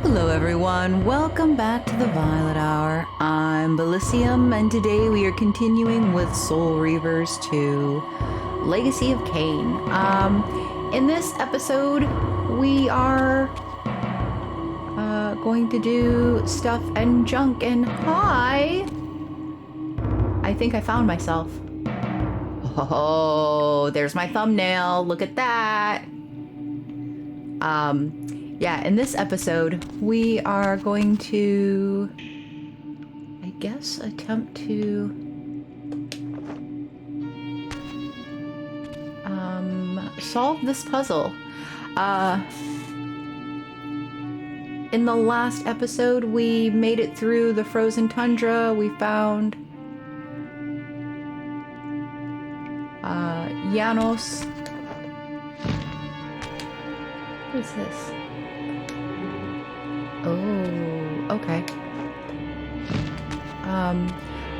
Hello everyone, welcome back to the Violet Hour. I'm Bilicium, and today we are continuing with Soul Reavers 2, Legacy of Kain. In this episode, we are going to do stuff and junk, and hi! I think I found myself. Oh, there's my thumbnail, look at that! Yeah, in this episode, we are going to, I guess, attempt to solve this puzzle. In the last episode, we made it through the frozen tundra. We found Janos. What is this? Oh, okay.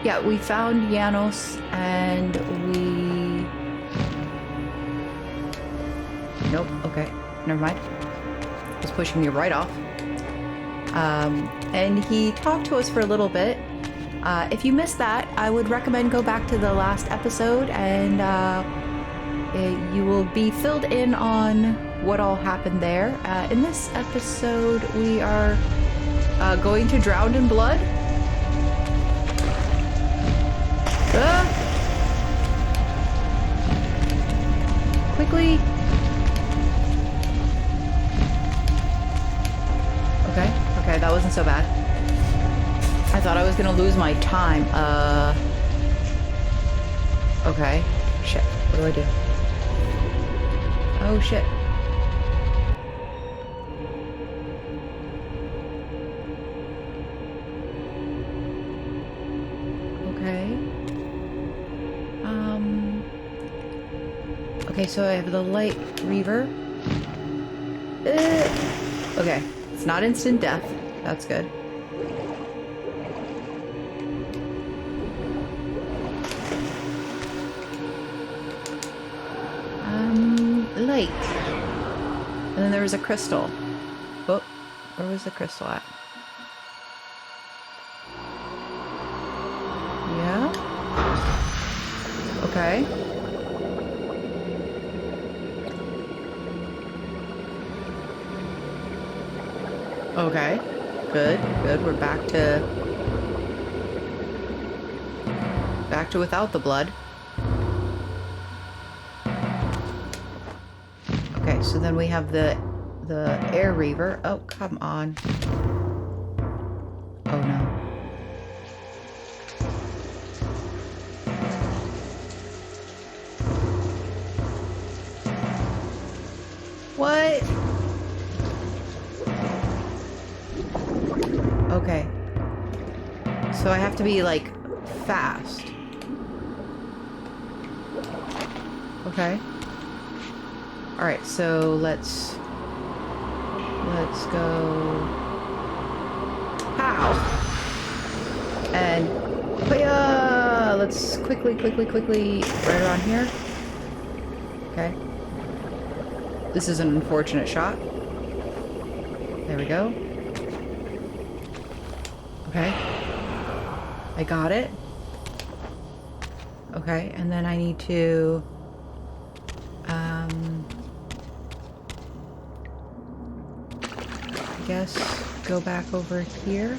Yeah, we found Janos, and we... Nope, okay, never mind. He's pushing me right off. And he talked to us for a little bit. If you missed that, I would recommend go back to the last episode, and you will be filled in on what all happened there. In this episode, we are going to drown in blood. Quickly. Okay, that wasn't so bad. I thought I was gonna lose my time. Okay. Shit, what do I do? Oh shit. Okay, so I have the light Reaver. Okay, it's not instant death. That's good. Light. And then there was a crystal. Oh, where was the crystal at? Yeah. Okay. Okay, good. We're back to without the blood. Okay, so then we have the air Reaver. Oh, come on. Oh no. What? Okay. So I have to be, like, fast. Okay. Alright, so let's go... Pow! And... Let's quickly, right around here. Okay. This is an unfortunate shot. There we go. Okay. I got it. Okay, and then I need to... I guess go back over here.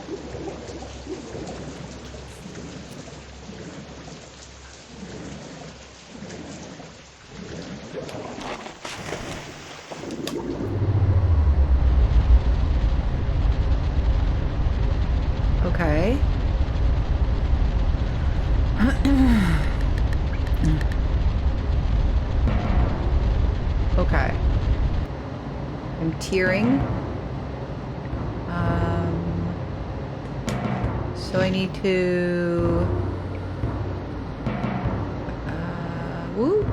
Okay. Okay. I'm tearing. So I need to... whoop.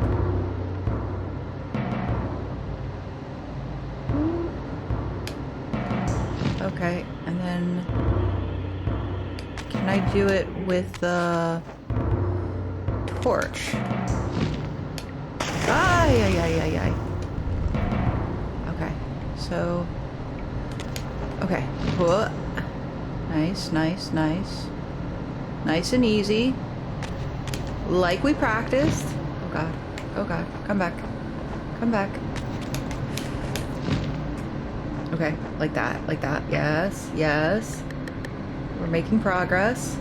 Okay, and then... Can I do it with the torch? Ay. Okay, so Okay. Whoa. Nice, nice, nice. Nice and easy. Like we practiced. Oh god. Oh god. Come back. Come back. Okay. Like that. Like that. Yes. Yes. We're making progress.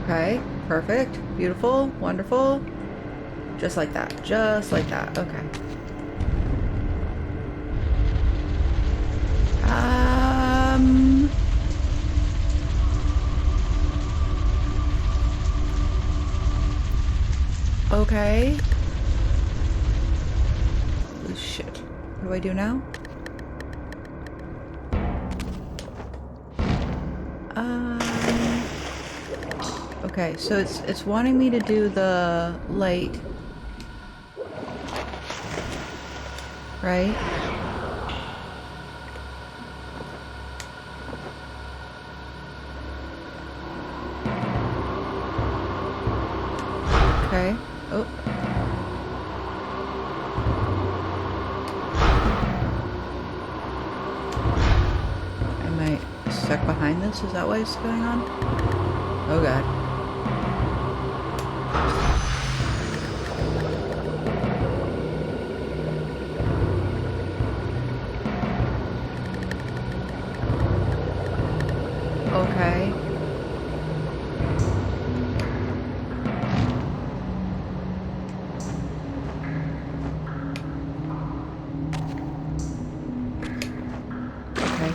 Okay. Perfect. Beautiful. Wonderful. Just like that. Just like that. Okay. Okay. Oh, shit. What do I do now? Okay, so it's wanting me to do the light. Right? Okay. Oh. Am I stuck behind this? Is that what's going on? Oh god. Okay.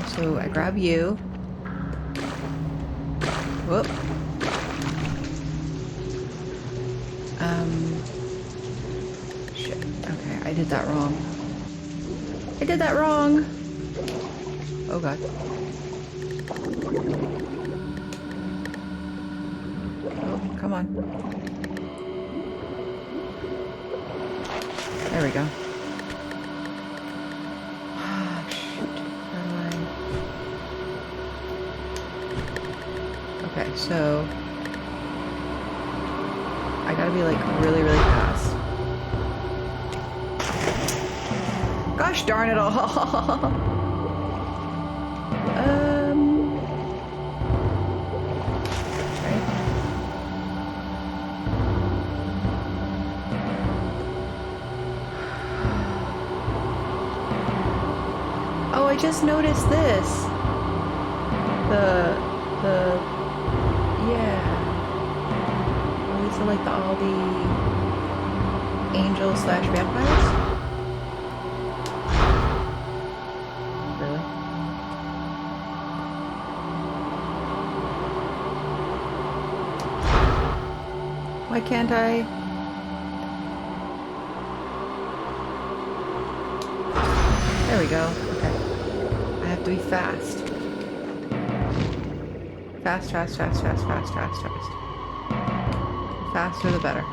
So I grab you. Whoop. Shit. Okay, I did that wrong. I did that wrong! Oh god. Oh, come on. There we go. Okay, so I gotta be like really, really fast. Gosh darn it all! Okay. Oh, I just noticed this. Yeah. Oh, these are like all the angels / vampires? Really? Why can't I? There we go. Okay. I have to be fast. Fast, fast, fast, fast, fast, fast, fast. The faster the better.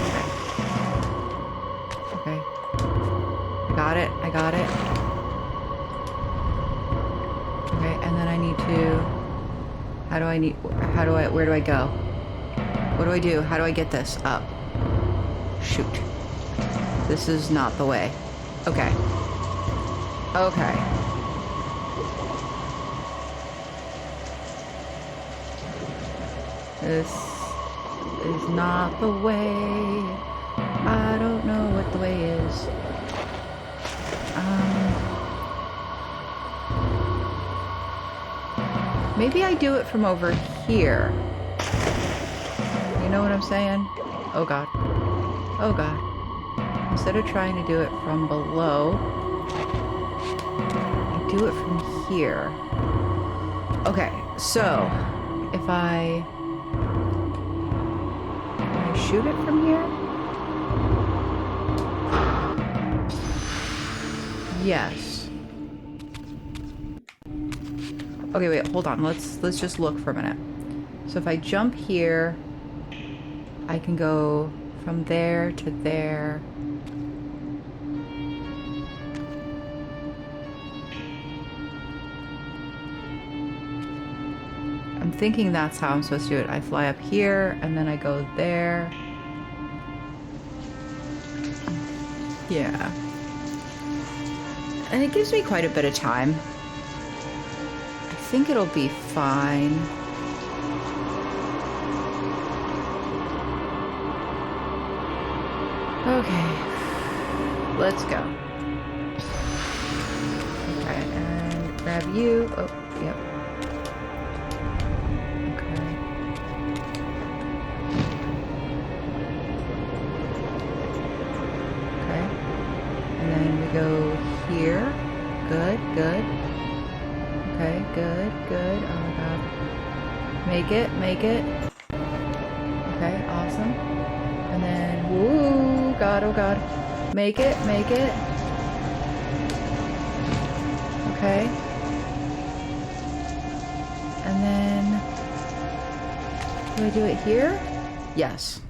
Okay. Okay. I got it. I got it. Okay, and then I need to... where do I go? What do I do? How do I get this up? Shoot. This is not the way. Okay. Okay. This is not the way. I don't know what the way is. Maybe I do it from over here. You know what I'm saying? Oh god. Oh god. Instead of trying to do it from below, I do it from here. Okay, so if I shoot it from here? Yes. Okay, wait, hold on. Let's just look for a minute. So if I jump here, I can go from there to there. I'm thinking that's how I'm supposed to do it. I fly up here, and then I go there. Yeah. And it gives me quite a bit of time. I think it'll be fine. Okay. Let's go. Okay, and grab you. Oh, yep. Okay. Okay. And then we go here. Good, good. Okay, good, good. Oh my god. Make it, make it. Okay, awesome. And then, woo, god, oh god. Make it, make it. Okay. And then, do I do it here? Yes.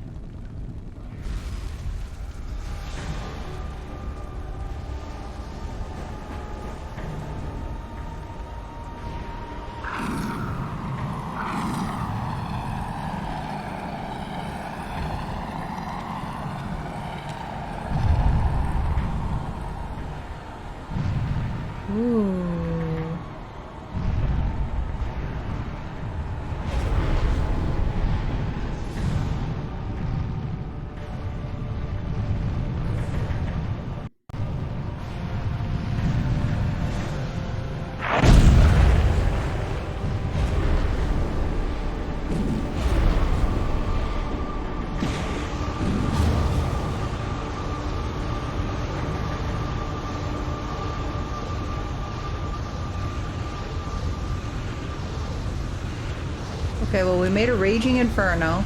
Okay, well, we made a raging inferno.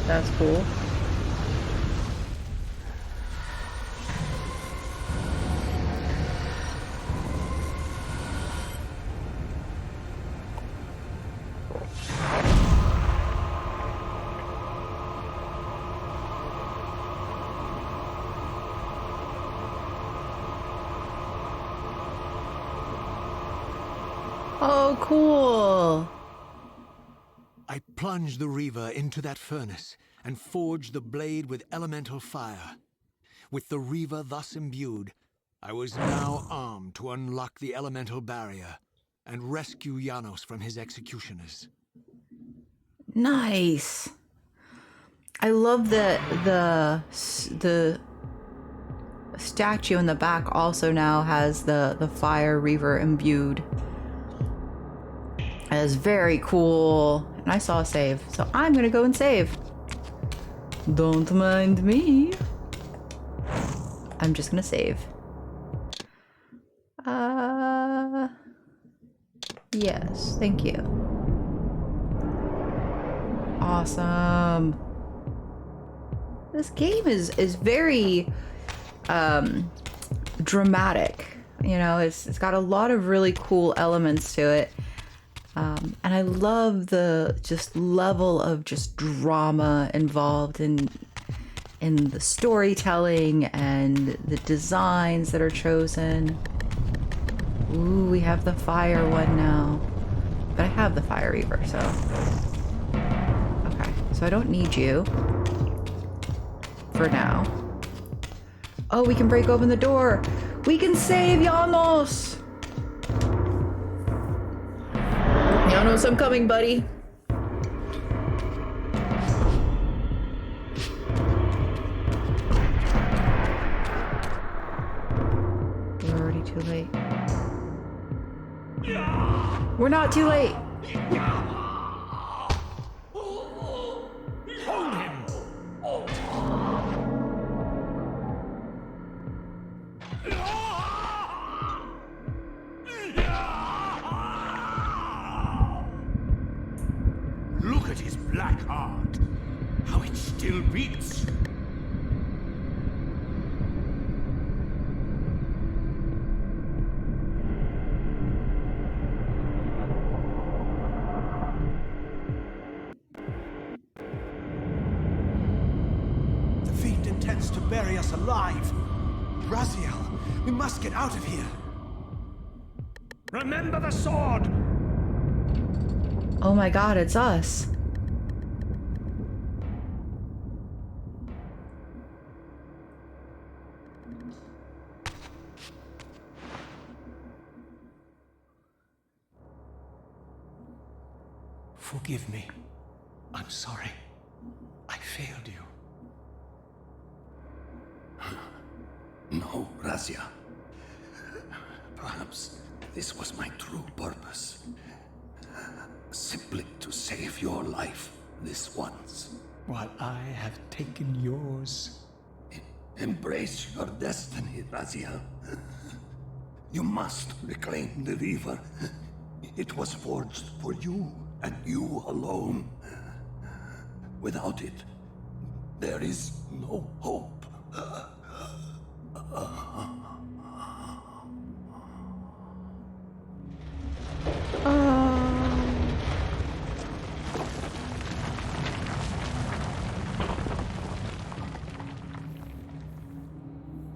That's cool. Oh, cool. I plunged the Reaver into that furnace and forged the blade with elemental fire. With the Reaver thus imbued, I was now armed to unlock the elemental barrier and rescue Janos from his executioners. Nice. I love that the statue in the back also now has the fire Reaver imbued. That is very cool. And I saw a save, so I'm gonna go and save. Don't mind me. I'm just gonna save. Yes, thank you. Awesome. This game is very dramatic. You know, it's got a lot of really cool elements to it. And I love the just level of just drama involved in the storytelling and the designs that are chosen. Ooh, we have the fire one now. But I have the fire Reaver, so... Okay, so I don't need you. For now. Oh, we can break open the door! We can save Janos! Janos, I'm coming, buddy. We're already too late. We're not too late. Hold him! Look at his black heart. How it still beats. The fiend intends to bury us alive. Raziel, we must get out of here. Remember the sword! Oh my god, it's us. Forgive me. I'm sorry. I failed you. No, Raziel. Perhaps this was my true purpose. Simply to save your life this once. While I have taken yours. Embrace your destiny, Raziel. You must reclaim the Reaver. It was forged for you and you alone. Without it, there is no hope.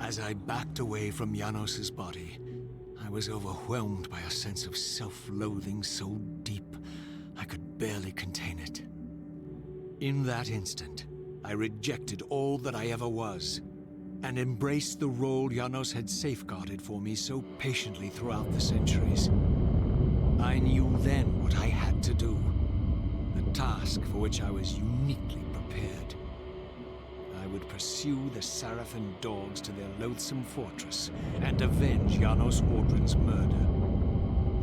As I backed away from Janos's body, I was overwhelmed by a sense of self-loathing so deep I could barely contain it. In that instant, I rejected all that I ever was, and embraced the role Janos had safeguarded for me so patiently throughout the centuries. I knew then what I had to do, a task for which I was uniquely prepared. I would pursue the Sarafan dogs to their loathsome fortress and avenge Janos Ordrin's murder.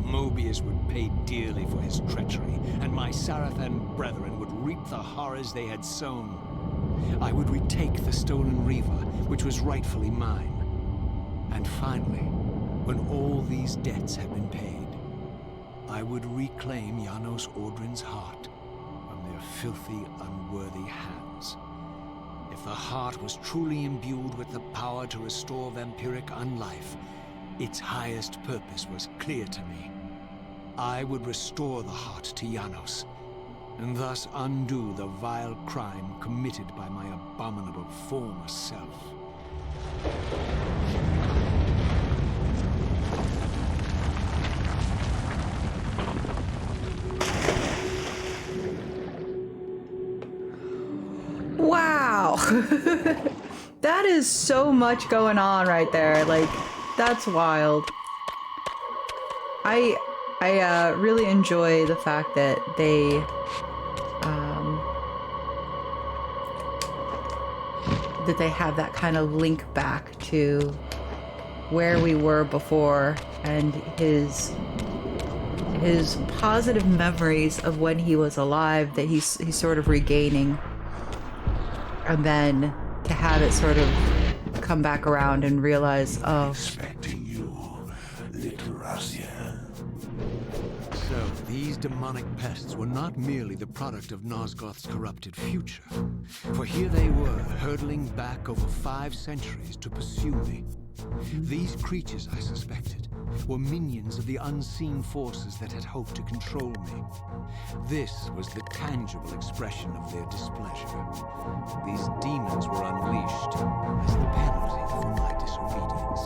Mobius would pay dearly for his treachery, and my Sarafan brethren would reap the horrors they had sown. I would retake the stolen Reaver, which was rightfully mine. And finally, when all these debts had been paid, I would reclaim Janos Ordrin's heart from their filthy, unworthy hands. If the heart was truly imbued with the power to restore vampiric unlife, its highest purpose was clear to me. I would restore the heart to Janos, and thus undo the vile crime committed by my abominable former self. Wow. That is so much going on right there. Like, that's wild. I really enjoy the fact that they have that kind of link back to where we were before, and his positive memories of when he was alive that he's sort of regaining, and then to have it sort of come back around and realize, oh, Expecting you, little Raziel. So, these demonic pests were not merely the product of Nosgoth's corrupted future, for here they were, hurtling back over 5 centuries to pursue me. These creatures, I suspected, were minions of the unseen forces that had hoped to control me. This was the tangible expression of their displeasure. These demons were unleashed as the penalty for my disobedience.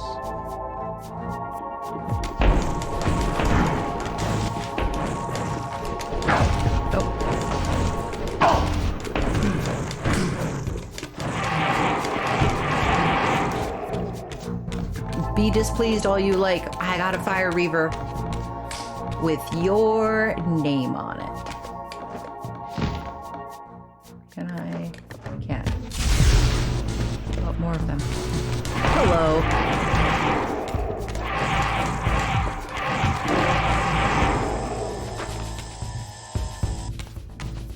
be displeased all you like. I got a fire Reaver with your name on it. Can I? I can't. Oh, more of them. Hello.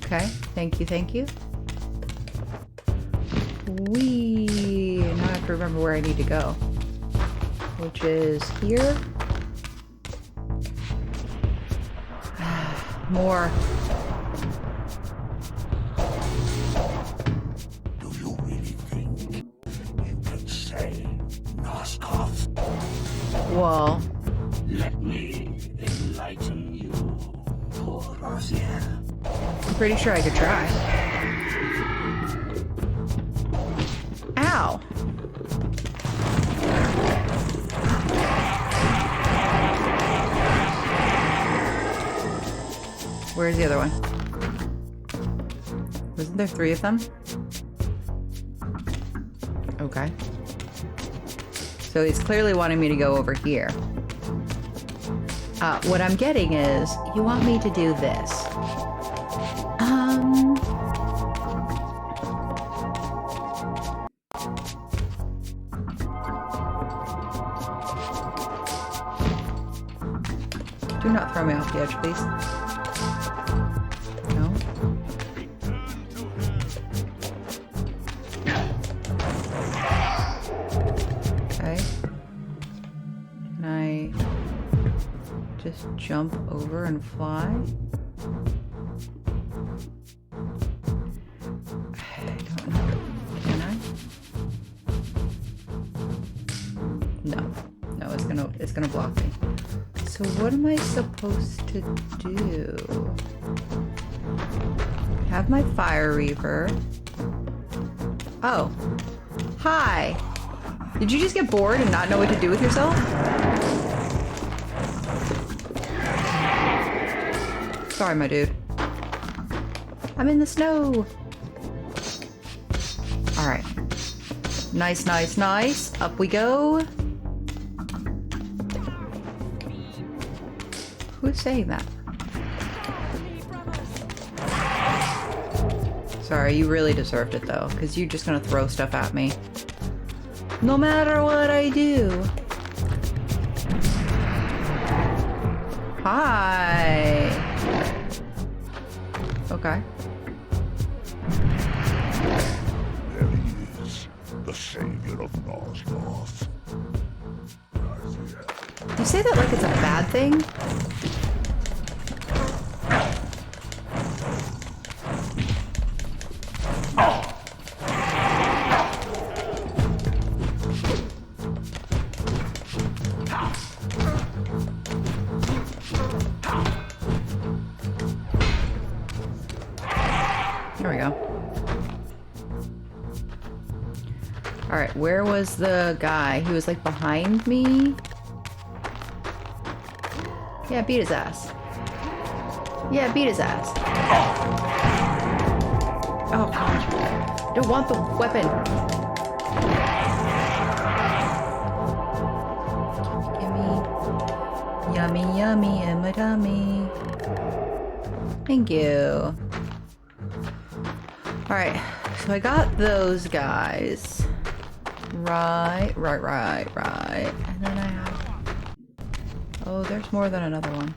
Okay, thank you, thank you. Now I have to remember where I need to go, which is here. More. Do you really think you can say Nosgoth? Well, Let me enlighten you, poor Raziel. I'm pretty sure I could try. Ow. Where's the other one? Wasn't there 3 of them? Okay. So he's clearly wanting me to go over here. What I'm getting is, you want me to do this. Do not throw me off the edge, please. No. Okay. Can I just jump over and fly? I don't know. Can I? No. No, it's gonna block me. So what am I supposed to do? Have my fire reaver. Oh. Hi. Did you just get bored and not know what to do with yourself? Sorry, my dude. I'm in the snow. All right. Nice, nice, nice. Up we go. Who's saying that? Sorry, you really deserved it though, because you're just gonna throw stuff at me. No matter what I do. Hi. Okay. There he is, the savior of Nosgoth. You say that like it's a bad thing? There we go. Alright, where was the guy? He was like behind me? Yeah, beat his ass. Yeah, beat his ass. Oh, God. Don't want the weapon. Gimme. Yummy, yummy, in my tummy. Thank you. Alright, so I got those guys. Right. And then I have... Oh, there's more than another one.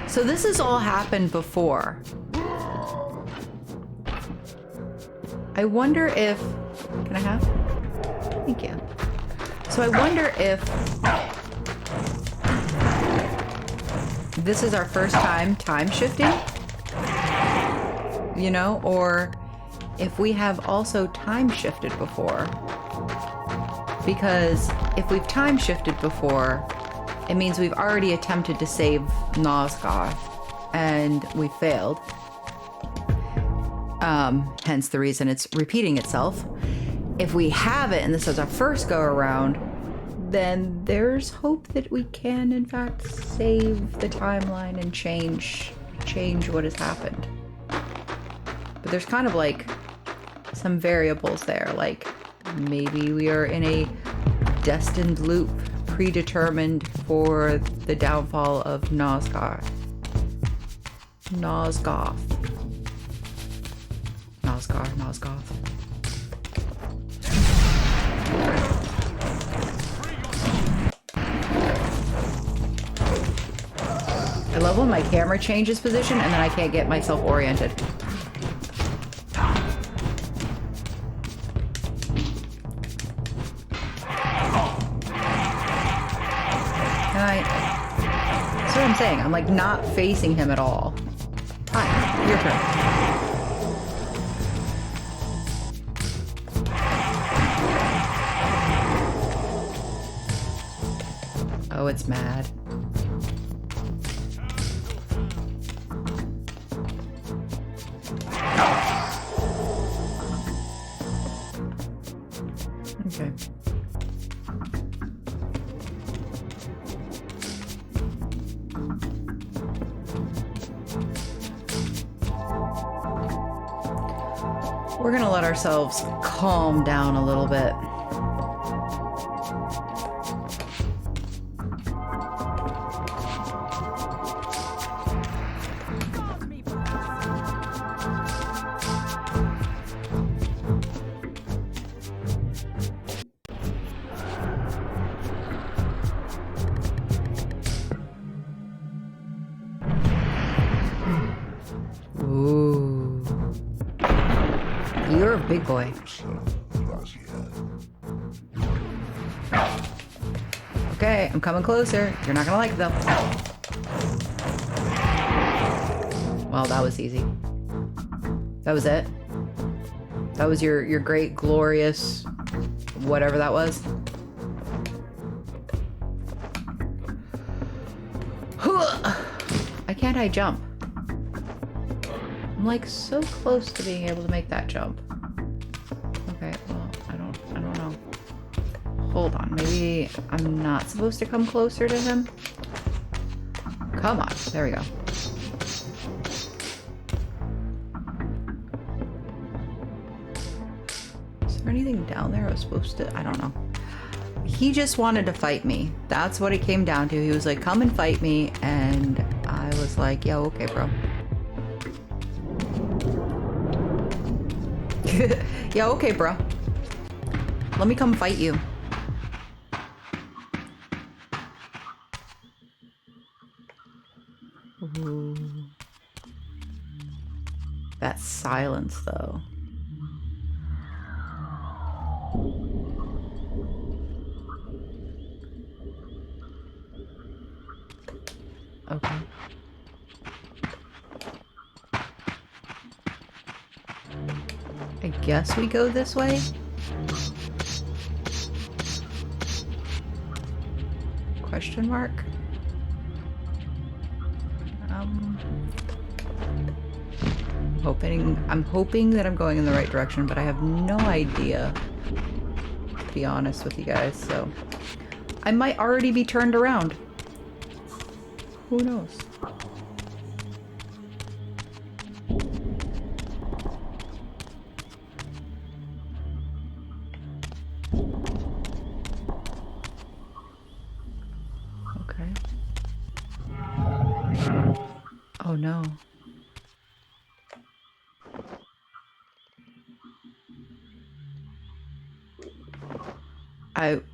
So this has all happened before. I wonder if... Can I have? Thank you. So I wonder if... this is our first time shifting? You know? Or if we have also time shifted before. Because if we've time shifted before, it means we've already attempted to save Nosgoth and we failed. Hence the reason it's repeating itself. If we have it and this is our first go around, then there's hope that we can in fact save the timeline and change what has happened. But there's kind of like some variables there, like maybe we are in a destined loop predetermined for the downfall of Nosgoth. I love when my camera changes position and then I can't get myself oriented. That's what I'm saying. I'm like not facing him at all. Hi, your turn. Oh, it's mad. Okay. We're gonna let ourselves calm down a little bit. Big boy. Okay, I'm coming closer. You're not gonna like it though. Well, that was easy. That was it? That was your great, glorious, whatever that was? Why can't I jump? I'm like so close to being able to make that jump. Okay, well, I don't know. Hold on, maybe I'm not supposed to come closer to him? Come on, there we go. Is there anything down there I was supposed to? I don't know. He just wanted to fight me. That's what it came down to. He was like, come and fight me, and I was like, yeah, okay, bro. Yeah, okay, bro. Let me come fight you. Ooh. That silence, though. Okay. I guess we go this way? Question mark? I'm hoping that I'm going in the right direction, but I have no idea, to be honest with you guys, so I might already be turned around. Who knows? Okay. Oh no.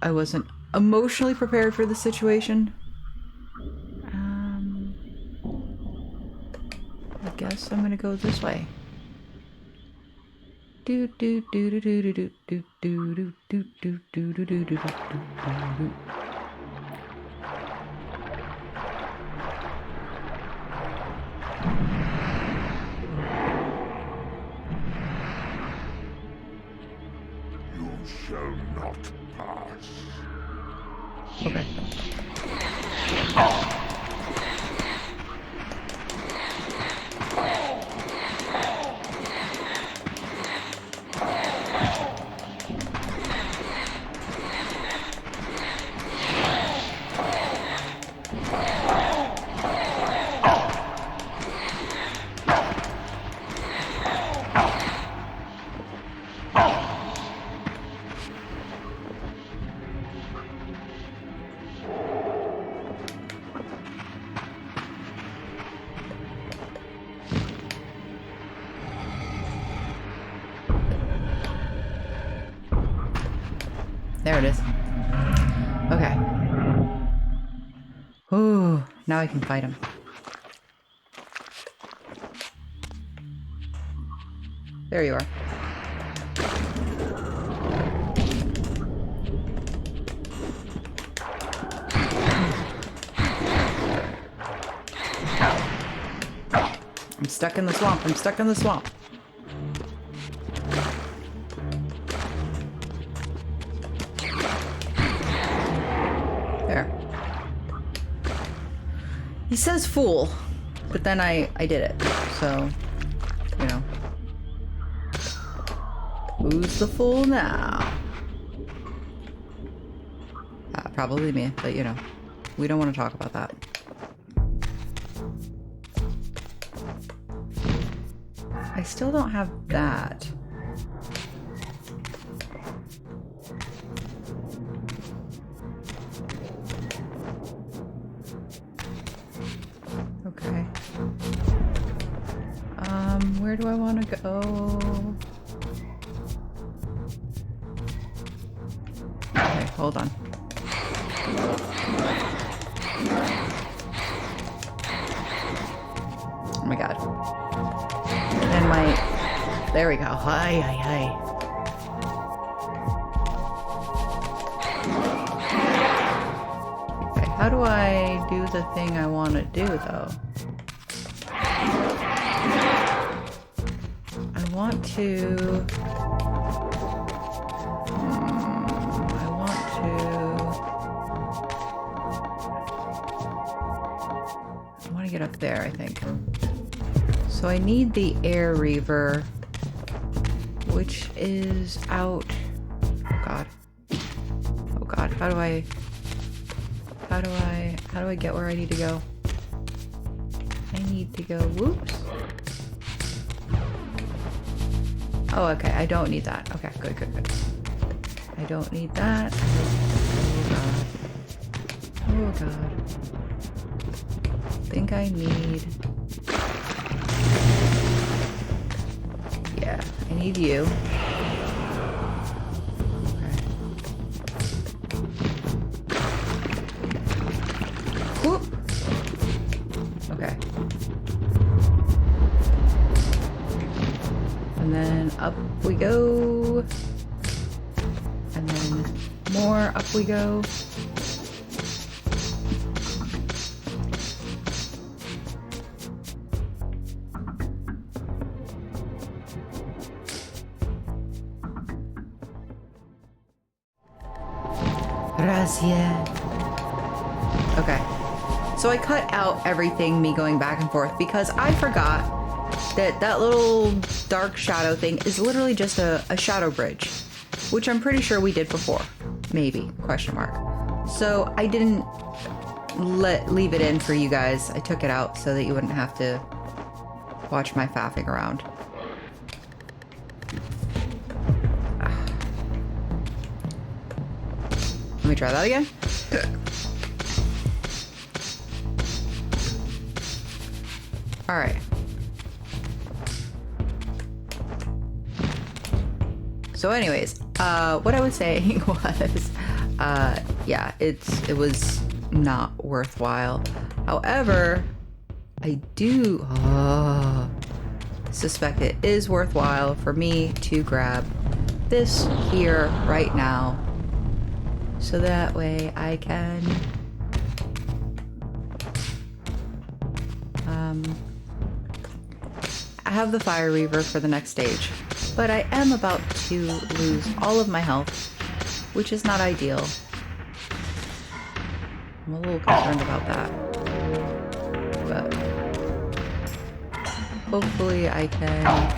I wasn't emotionally prepared for the situation. I guess I'm gonna go this way. Do do do do do do do do do do do do do do do do. You shall not pass. Okay. There it is. Okay. Ooh, now I can fight him. There you are. I'm stuck in the swamp. I'm stuck in the swamp. There. He says fool, but then I did it. So, you know. Who's the fool now? Probably me, but you know. We don't want to talk about that. I still don't have that. Okay. Where do I want to go? Okay, hold on. Oh my god. And my There we go. Hi, hi, hi. Okay, how do I do the thing I want to do, though? I want to... I want to get up there, I think. So I need the air Reaver, which is out. Oh god. Oh god. How do I get where I need to go? I need to go. Whoops. Oh, okay. I don't need that. Okay, good, good, good. I don't need that. Oh god. Oh god. I think I need... Yeah, I need you. Okay. Whoop. Okay. And then up we go. And then more up we go. Raziel. Okay. So I cut out everything, me going back and forth, because I forgot that that little dark shadow thing is literally just a shadow bridge, which I'm pretty sure we did before. Maybe, question mark. So I didn't leave it in for you guys. I took it out so that you wouldn't have to watch my faffing around. Let me try that again. All right. So anyways, what I was saying was, yeah, it was not worthwhile. However, I do suspect it is worthwhile for me to grab this here right now. So that way I can I have the Fire Reaver for the next stage, but I am about to lose all of my health, which is not ideal. I'm a little concerned about that, but hopefully I can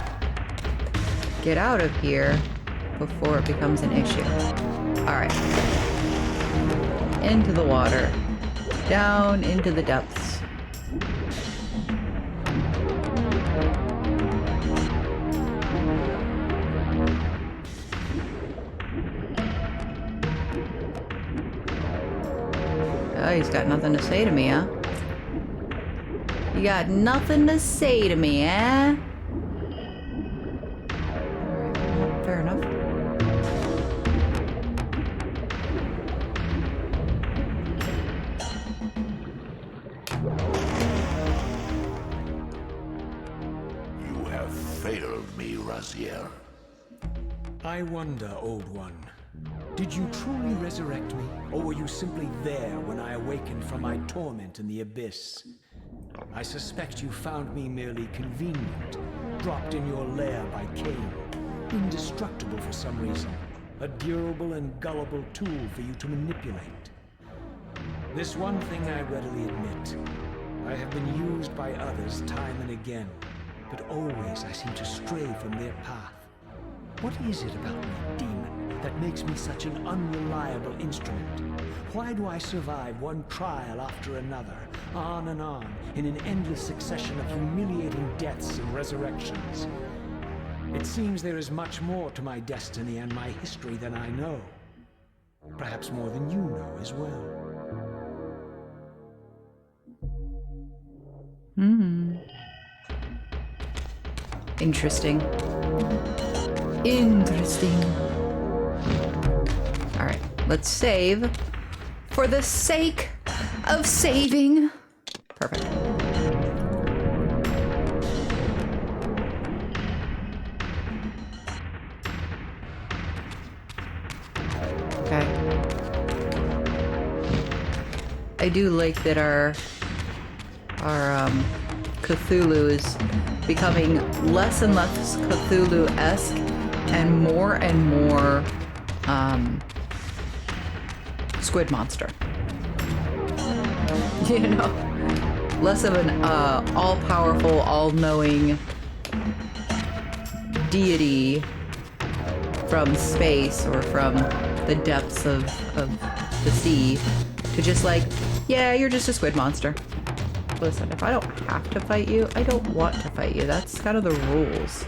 get out of here before it becomes an issue. Alright. Into the water. Down into the depths. Oh, he's got nothing to say to me, huh? You got nothing to say to me, eh? Alright, well, fair enough. You have failed me, Raziel. I wonder, Old One, did you truly resurrect me, or were you simply there when I awakened from my torment in the abyss? I suspect you found me merely convenient, dropped in your lair by Kain, indestructible for some reason, a durable and gullible tool for you to manipulate. This one thing I readily admit. I have been used by others time and again, but always I seem to stray from their path. What is it about me, demon, that makes me such an unreliable instrument? Why do I survive one trial after another, on and on, in an endless succession of humiliating deaths and resurrections? It seems there is much more to my destiny and my history than I know. Perhaps more than you know as well. Interesting. Interesting. Alright, let's save. For the sake of saving. Perfect. Okay. I do like that our Cthulhu is becoming less and less Cthulhu-esque and more squid monster. You know, less of an all-powerful, all-knowing deity from space or from the depths of the sea to just like, yeah, you're just a squid monster. Listen, if I don't have to fight you, I don't want to fight you. That's kind of the rules.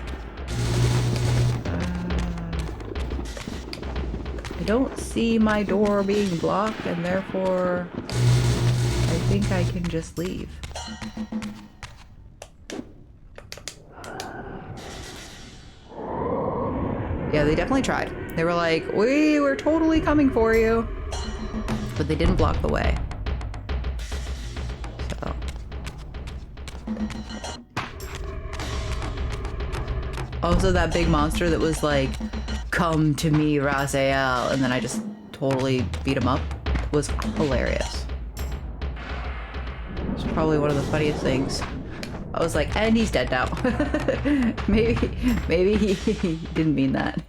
I don't see my door being blocked, and therefore I think I can just leave. Yeah, they definitely tried. They were like, we were totally coming for you. But they didn't block the way. So. Also, that big monster that was like, come to me, Raziel, and then I just totally beat him up was hilarious. It's probably one of the funniest things. I was like, and he's dead now. maybe he didn't mean that.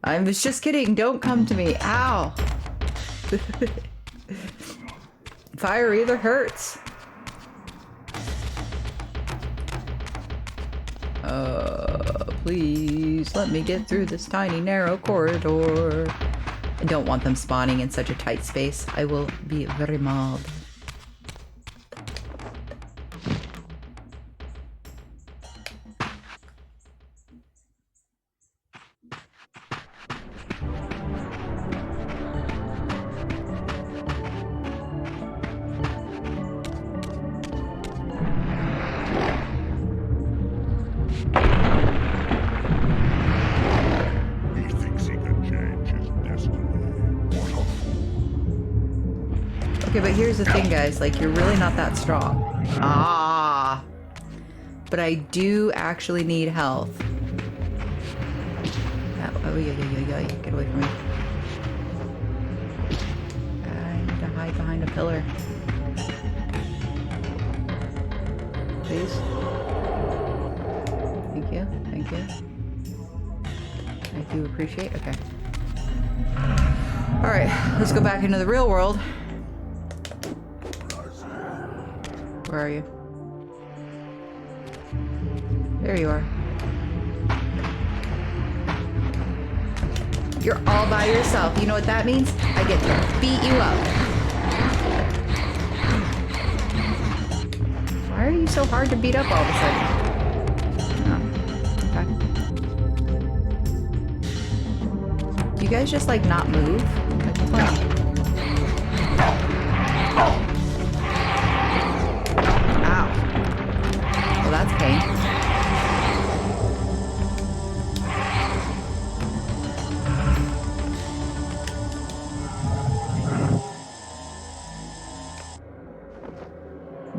I was just kidding. Don't come to me. Ow. Fire either hurts. Please let me get through this tiny narrow corridor. I don't want them spawning in such a tight space. I will be very mauled. Okay, but here's the thing, guys. Like, you're really not that strong. Ah! But I do actually need health. Oh, yeah. Get away from me. I need to hide behind a pillar. Please. Thank you. I do appreciate. Okay. Alright, let's go back into the real world. Where are you? There you are. You're all by yourself. You know what that means? I get to beat you up. Why are you so hard to beat up all of a sudden? Oh, okay. You guys just like not move? Like, what's going on? That's pain.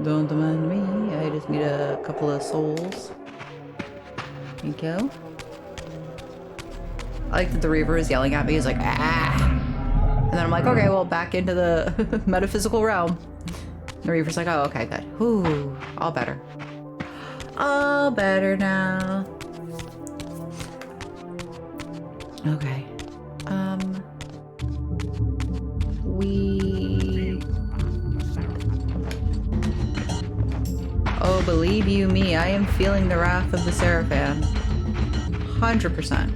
Don't mind me. I just need a couple of souls. Thank you. I like that the Reaver is yelling at me. He's like, ah! And then I'm like, okay, well, back into the metaphysical realm. The Reaver's like, oh, okay, good. Whew, all better. All better now. Okay. Oh, believe you me, I am feeling the wrath of the Seraphim. 100%.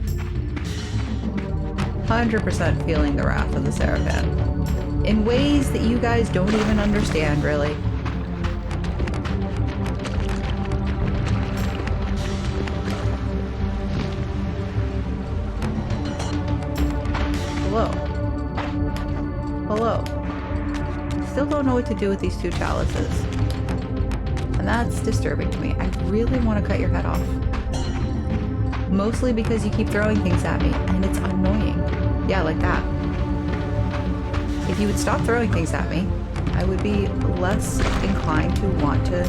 100% feeling the wrath of the Seraphim. In ways that you guys don't even understand, really. Hello. Still don't know what to do with these two chalices. And that's disturbing to me. I really want to cut your head off. Mostly because you keep throwing things at me, and it's annoying. Yeah, like that. If you would stop throwing things at me, I would be less inclined to want to...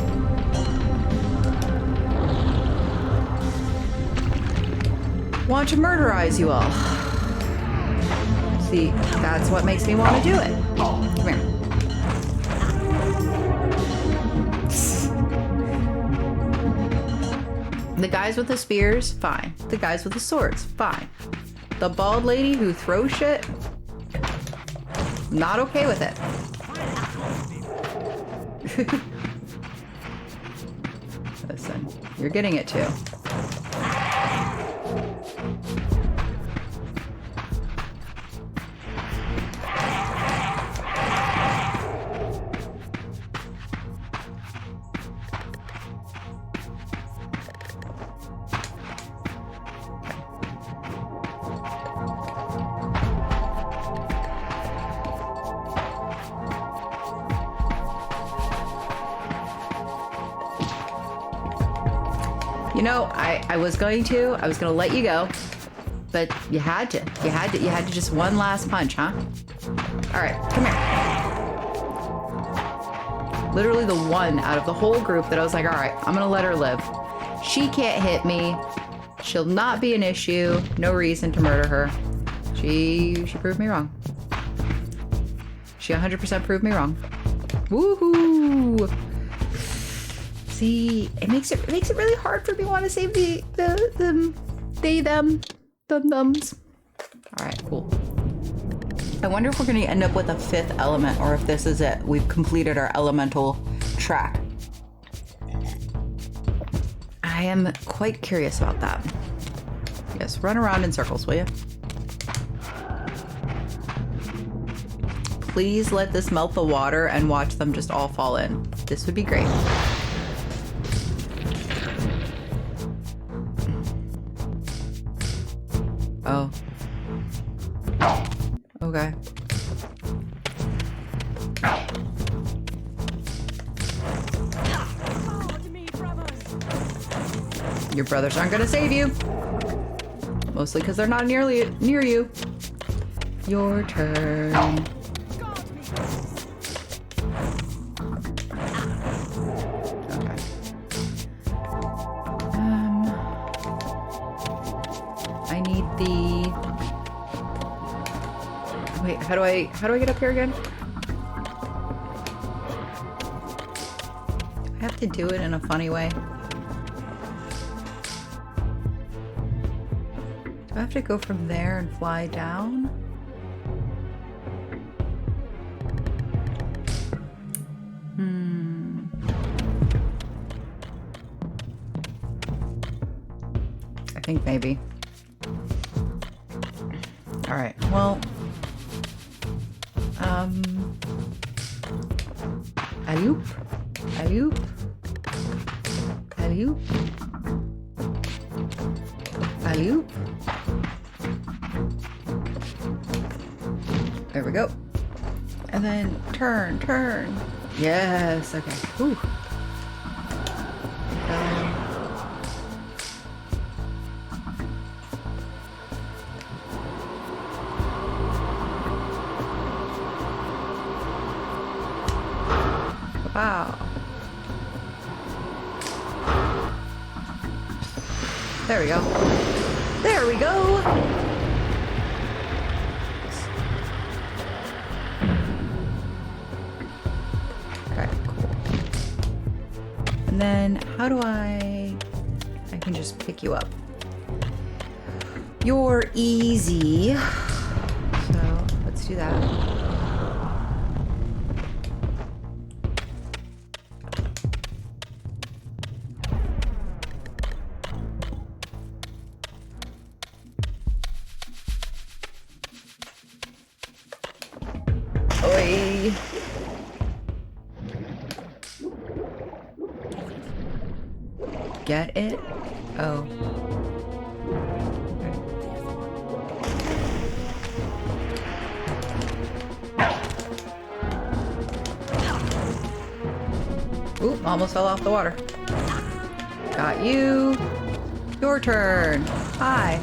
murderize you all. See, that's what makes me want to do it. Come here. The guys with the spears, fine. The guys with the swords, fine. The bald lady who throws shit, not okay with it. Listen, you're getting it too. You know, I was going to let you go, but you had to just one last punch, huh? All right, come here. Literally the one out of the whole group that I was like, all right, I'm gonna let her live. She can't hit me. She'll not be an issue. No reason to murder her. She proved me wrong. She 100% proved me wrong. Woohoo! See, it makes it really hard for me to want to save the thumbs. All right, cool. I wonder if we're going to end up with a 5th element, or if this is it. We've completed our elemental track. I am quite curious about that. Yes, run around in circles, will you? Please let this melt the water and watch them just all fall in. This would be great. Oh. Okay. Your brothers aren't gonna save you. Mostly because they're not near you. Your turn. I need the... Wait, how do I get up here again? I have to do it in a funny way. Do I have to go from there and fly down? I think maybe. All right, well, alley-oop, alley-oop, alley-oop, alley-oop. There we go. And then turn. Yes, okay. Ooh. Wow. There we go. There we go. Okay, cool. And then how do I can just pick you up. You're easy. So let's do that. Get it? Oh. Okay. Ooh, almost fell off the water. Got you. Your turn. Hi.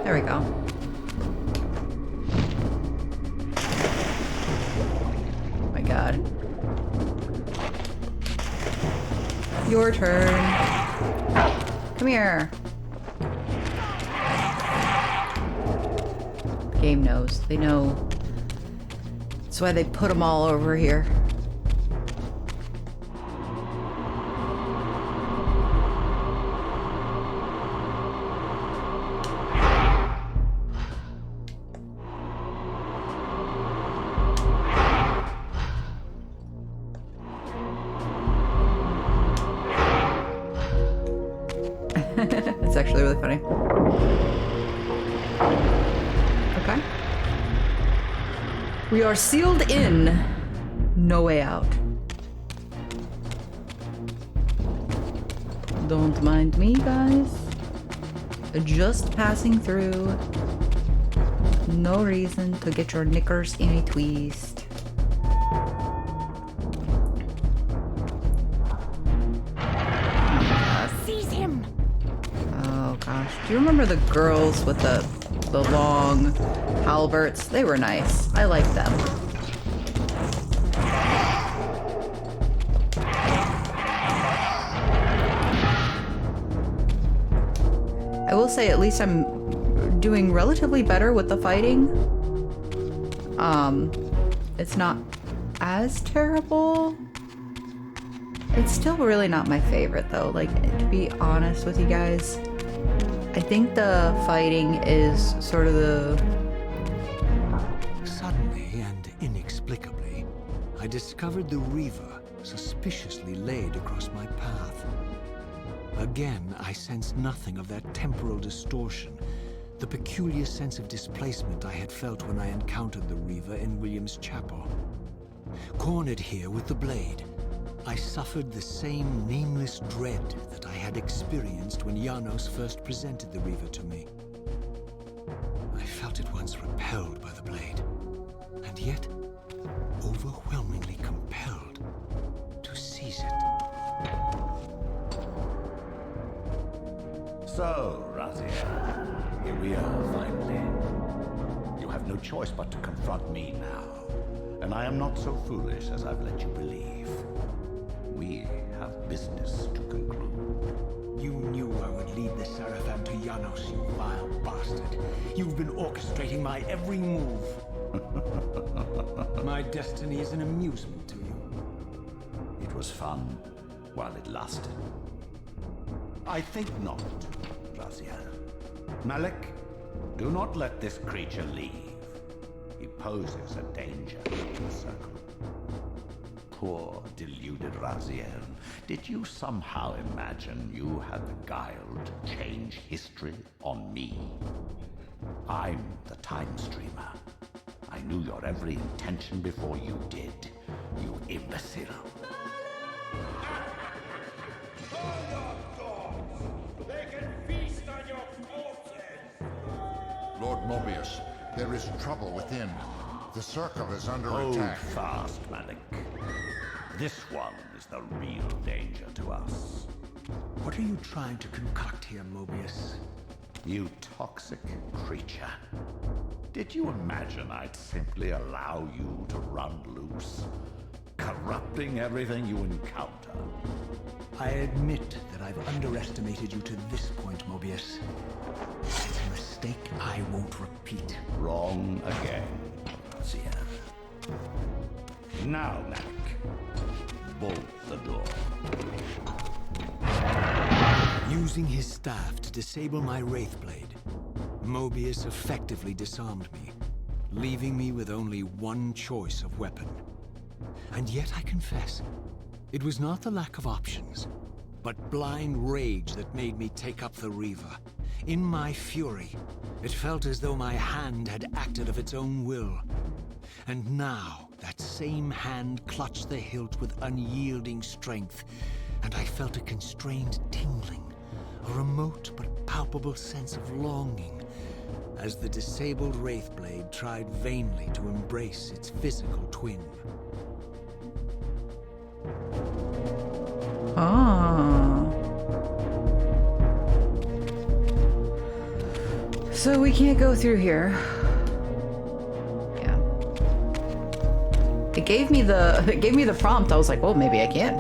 There we go. Oh my God. Your turn. Come here. game knows. They know. That's why they put them all over here. It's actually really funny. Okay. We are sealed in. No way out. Don't mind me, guys. Just passing through. No reason to get your knickers in a twist. Do you remember the girls with the long halberts? They were nice. I liked them. I will say at least I'm doing relatively better with the fighting. It's not as terrible. It's still really not my favorite though, like, to be honest with you guys. I think the fighting is sort of the... Suddenly and inexplicably, I discovered the Reaver suspiciously laid across my path. Again, I sensed nothing of that temporal distortion, the peculiar sense of displacement I had felt when I encountered the Reaver in William's chapel. Cornered here with the blade, I suffered the same nameless dread that I had experienced when Janos first presented the Reaver to me. I felt at once repelled by the blade, and yet overwhelmingly compelled to seize it. So, Raziel, here we are finally. You have no choice but to confront me now, and I am not so foolish as I've let you believe. We have business to conclude. You knew I would lead the Seraphim to Janos, you vile bastard. You've been orchestrating my every move. My destiny is an amusement to you. It was fun while it lasted. I think not, Raziel. Malik, do not let this creature leave. He poses a danger to the circle. Poor, deluded Raziel. Did you somehow imagine you had the guile to change history on me? I'm the time streamer. I knew your every intention before you did, you imbecile. They can feast on your corpses! Lord Mobius, there is trouble within. The circle is under Hold attack. fast, Malik. This one is the real danger to us. What are you trying to concoct here, Mobius? You toxic creature. Did you imagine I'd simply allow you to run loose, corrupting everything you encounter? I admit that I've underestimated you to this point, Mobius. It's a mistake I won't repeat. Wrong again, Raziel. Now, Malik, bolt the door. Using his staff to disable my Wraith Blade, Mobius effectively disarmed me, leaving me with only one choice of weapon. And yet I confess, it was not the lack of options, but blind rage that made me take up the Reaver. In my fury, it felt as though my hand had acted of its own will. And now, that same hand clutched the hilt with unyielding strength, and I felt a constrained tingling, a remote but palpable sense of longing, as the disabled Wraith Blade tried vainly to embrace its physical twin. Ah. So we can't go through here. Yeah. It gave me the prompt. I was like, well, maybe I can.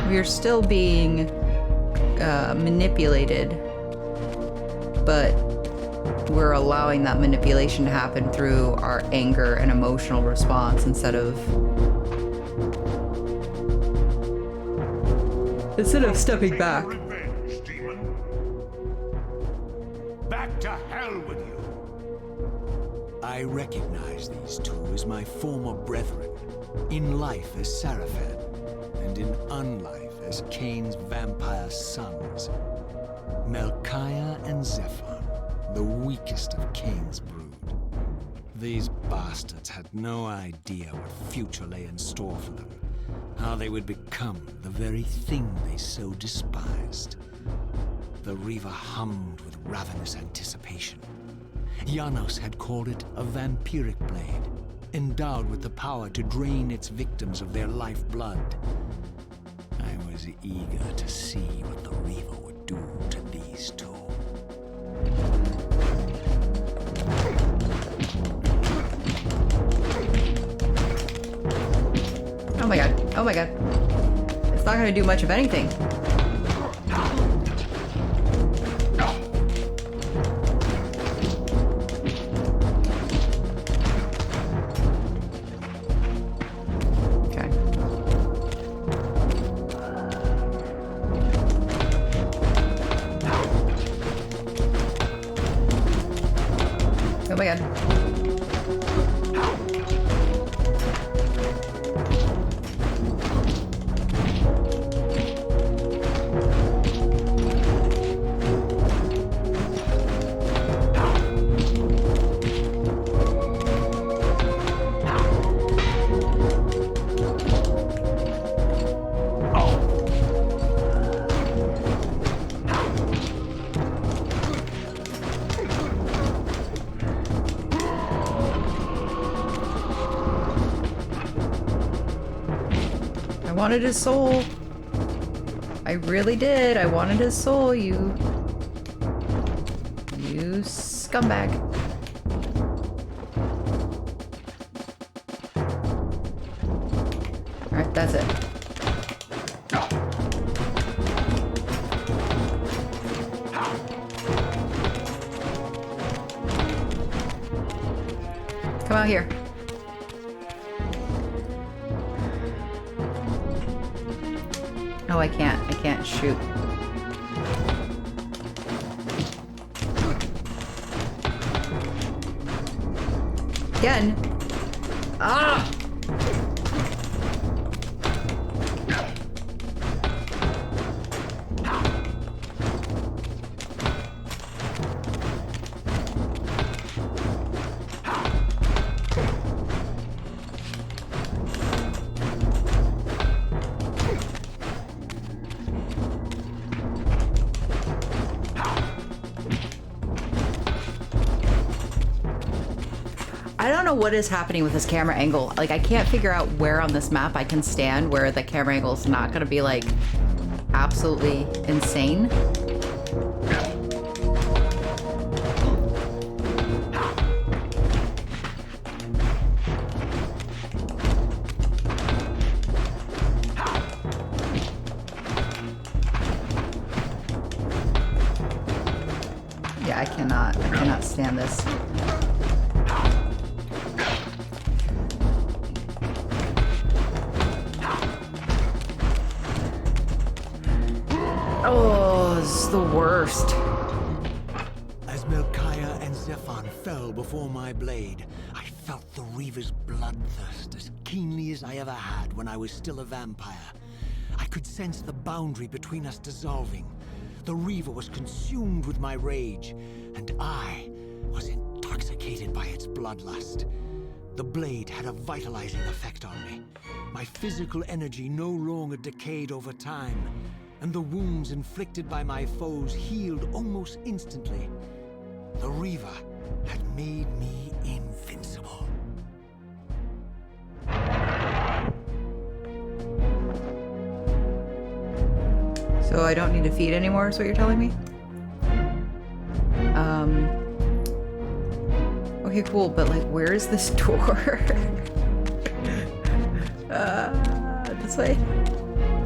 We are still being manipulated but we're allowing that manipulation to happen through our anger and emotional response instead of stepping back. Revenge, demon. Back to hell with you. I recognize these two as my former brethren, in life as Sarafan, and in unlife as Kain's vampire sons, Melchiah and Zephon, the weakest of Kain's brood. These bastards had no idea what future lay in store for them, how they would become the very thing they so despised. The Reaver hummed with ravenous anticipation. Janos had called it a vampiric blade, endowed with the power to drain its victims of their lifeblood. I was eager to see what the Reaver would do to these two. Oh my god. Oh my god. It's not gonna do much of anything. Okay. Oh my god. I wanted his soul. I really did. I wanted his soul, you scumbag. Alright, that's it. Come out here. Oh, I can't shoot. Again. Ah! I don't know what is happening with this camera angle. Like, I can't figure out where on this map I can stand where the camera angle is not going to be, like, absolutely insane. Yeah, I cannot stand this. Oh, this is the worst. As Melchiah and Zephon fell before my blade, I felt the Reaver's bloodthirst as keenly as I ever had when I was still a vampire. I could sense the boundary between us dissolving. The Reaver was consumed with my rage, and I was intoxicated by its bloodlust. The blade had a vitalizing effect on me. My physical energy no longer decayed over time, and the wounds inflicted by my foes healed almost instantly. The Reaver had made me invincible. So I don't need to feed anymore is what you're telling me? Okay, cool, but like, where is this door? This way?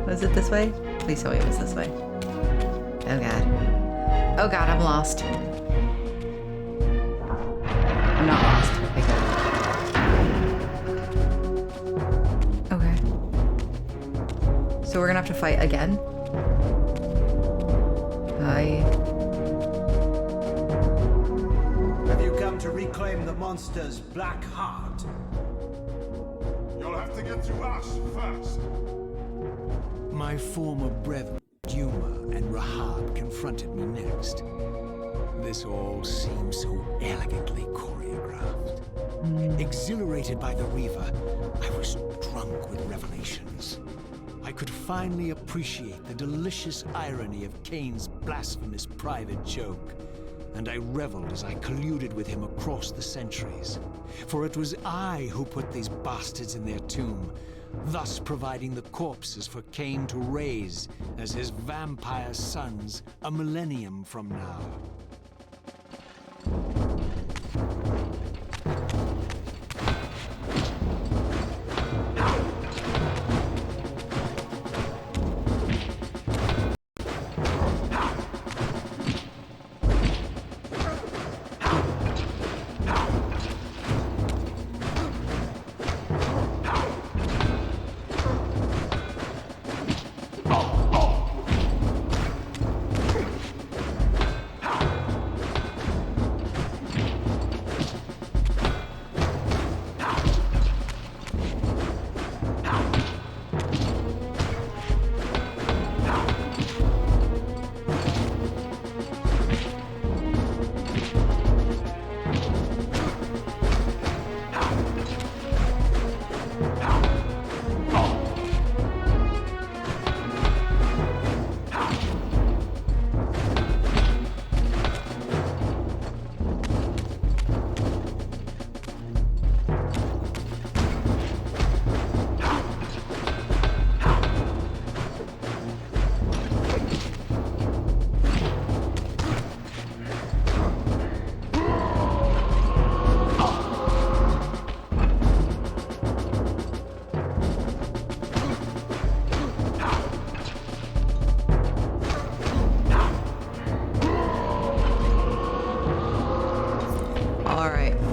Was it this way? Please tell me it was this way. Oh god. Oh god, I'm lost. I'm not lost. Okay. So we're gonna have to fight again. Have you come to reclaim the monster's black heart? You'll have to get to us first. My former brethren, Duma and Rahab, confronted me next. This all seems so elegantly choreographed. Exhilarated by the Reaver, I was drunk with revelations. I could finally appreciate the delicious irony of Kain's blasphemous private joke, and I reveled as I colluded with him across the centuries. For it was I who put these bastards in their tomb, thus providing the corpses for Kain to raise as his vampire sons a millennium from now.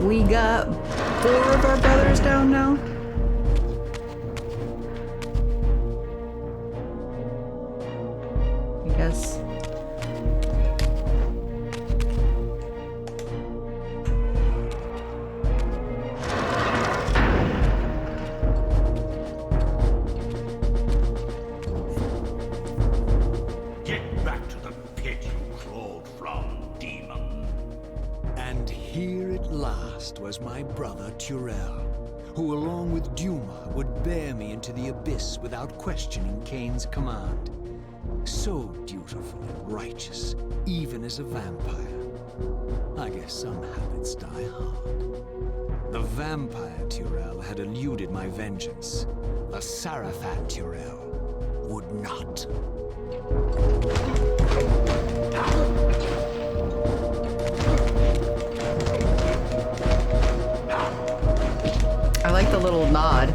We got 4 of our brothers down now. I guess. Get back to the pit you crawled from, demon. And here at last was my brother Turel, who along with Duma would bear me into the abyss without questioning Kain's command. So dutiful and righteous, even as a vampire. I guess some habits die hard. The vampire Turel had eluded my vengeance. The Sarafat Turel would not. I like the little nod.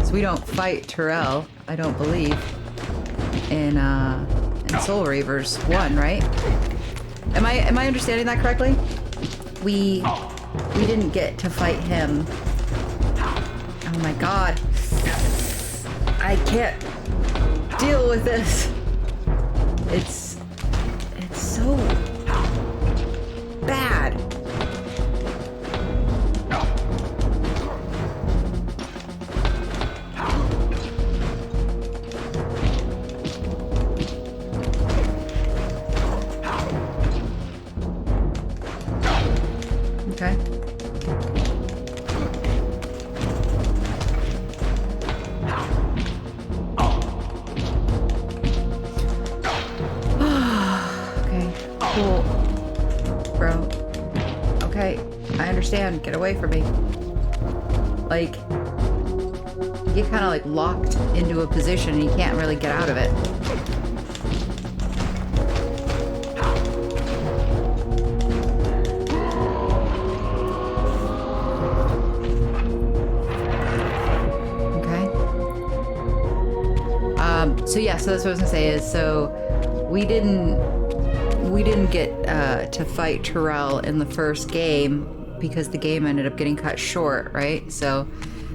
So we don't fight Turel, I don't believe, in Soul Reavers 1, right? Am I understanding that correctly? We didn't get to fight him. Oh my god. I can't deal with this. It's so bad. Okay. Okay, cool. Bro. Okay, I understand. Get away from me. Like, you get kind of like locked into a position and you can't really get out of it. So yeah, so that's what I was gonna say is, so we didn't we didn't get to fight Terrell in the first game because the game ended up getting cut short, right? So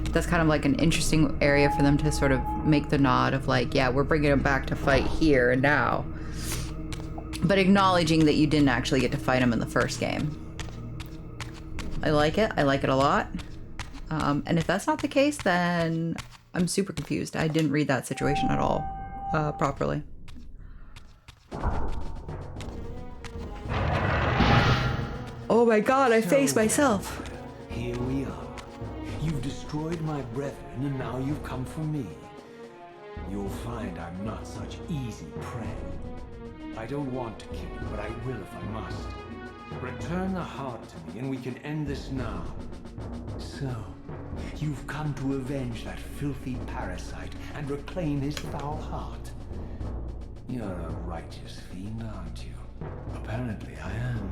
that's kind of like an interesting area for them to sort of make the nod of like, yeah, we're bringing him back to fight here and now. But acknowledging that you didn't actually get to fight him in the first game. I like it. I like it a lot. And if that's not the case, then I'm super confused. I didn't read that situation at all properly. Oh my god, I faced myself. Here we are. You've destroyed my brethren, and now you've come for me. You'll find I'm not such easy prey. I don't want to kill you, but I will if I must. Return the heart to me, and we can end this now. So, you've come to avenge that filthy parasite and reclaim his foul heart. You're a righteous fiend, aren't you? Apparently I am.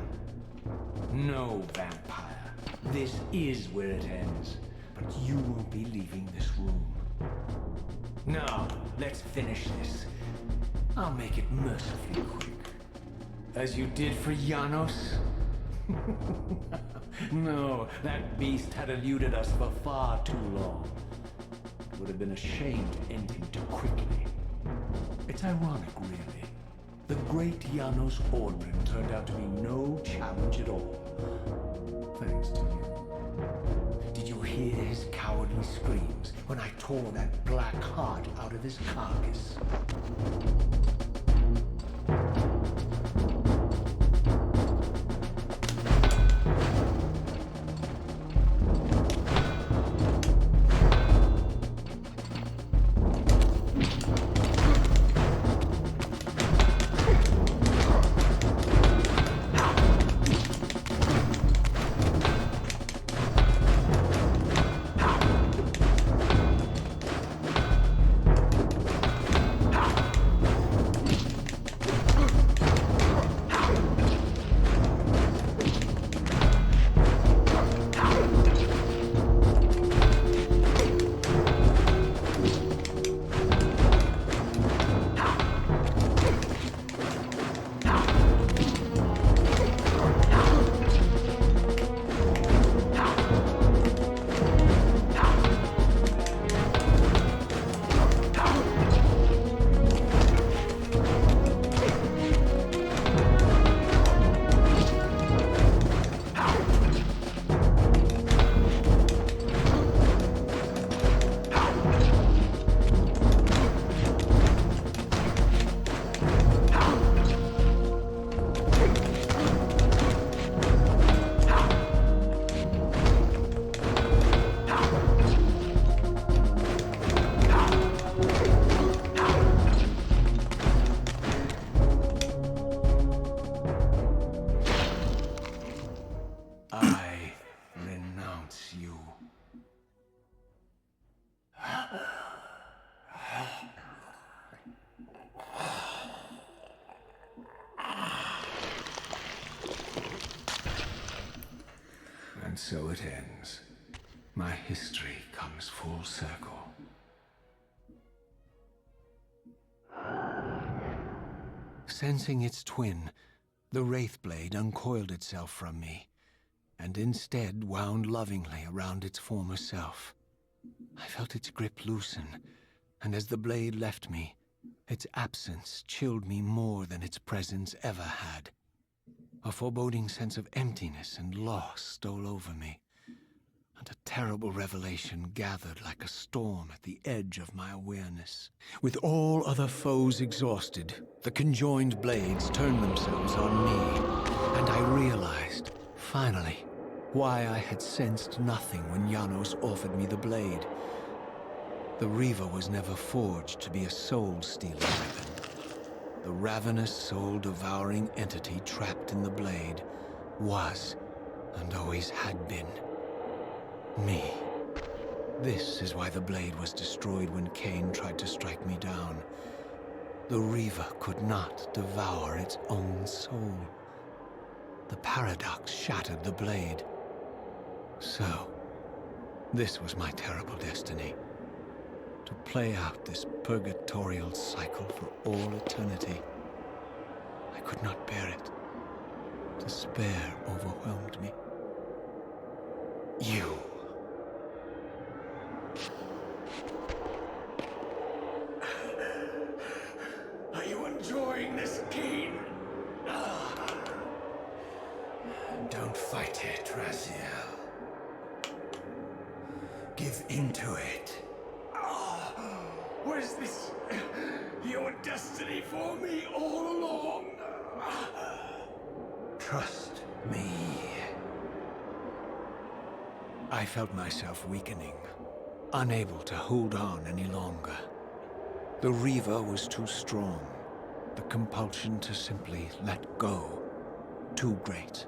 No, vampire. This is where it ends. But you won't be leaving this room. Now, let's finish this. I'll make it mercifully quick. As you did for Janos? No, that beast had eluded us for far too long. It would have been a shame to end him too quickly. It's ironic, really. The great Janos Ordrin turned out to be no challenge at all. Thanks to you. Did you hear his cowardly screams when I tore that black heart out of his carcass? And so it ends. My history comes full circle. Sensing its twin, the Wraith Blade uncoiled itself from me, and instead wound lovingly around its former self. I felt its grip loosen, and as the blade left me, its absence chilled me more than its presence ever had. A foreboding sense of emptiness and loss stole over me, and a terrible revelation gathered like a storm at the edge of my awareness. With all other foes exhausted, the conjoined blades turned themselves on me, and I realized, finally, why I had sensed nothing when Janos offered me the blade. The Reaver was never forged to be a soul-stealing weapon. The ravenous, soul-devouring entity trapped in the blade was, and always had been, me. This is why the blade was destroyed when Kain tried to strike me down. The Reaver could not devour its own soul. The paradox shattered the blade. So, this was my terrible destiny. To play out this purgatorial cycle for all eternity. I I could not bear it. Despair overwhelmed me. You. Are you enjoying this, Kain? Don't fight it, Raziel. Give into it. Was this your destiny for me all along? Trust me. I felt myself weakening, unable to hold on any longer. The Reaver was too strong. The compulsion to simply let go, too great.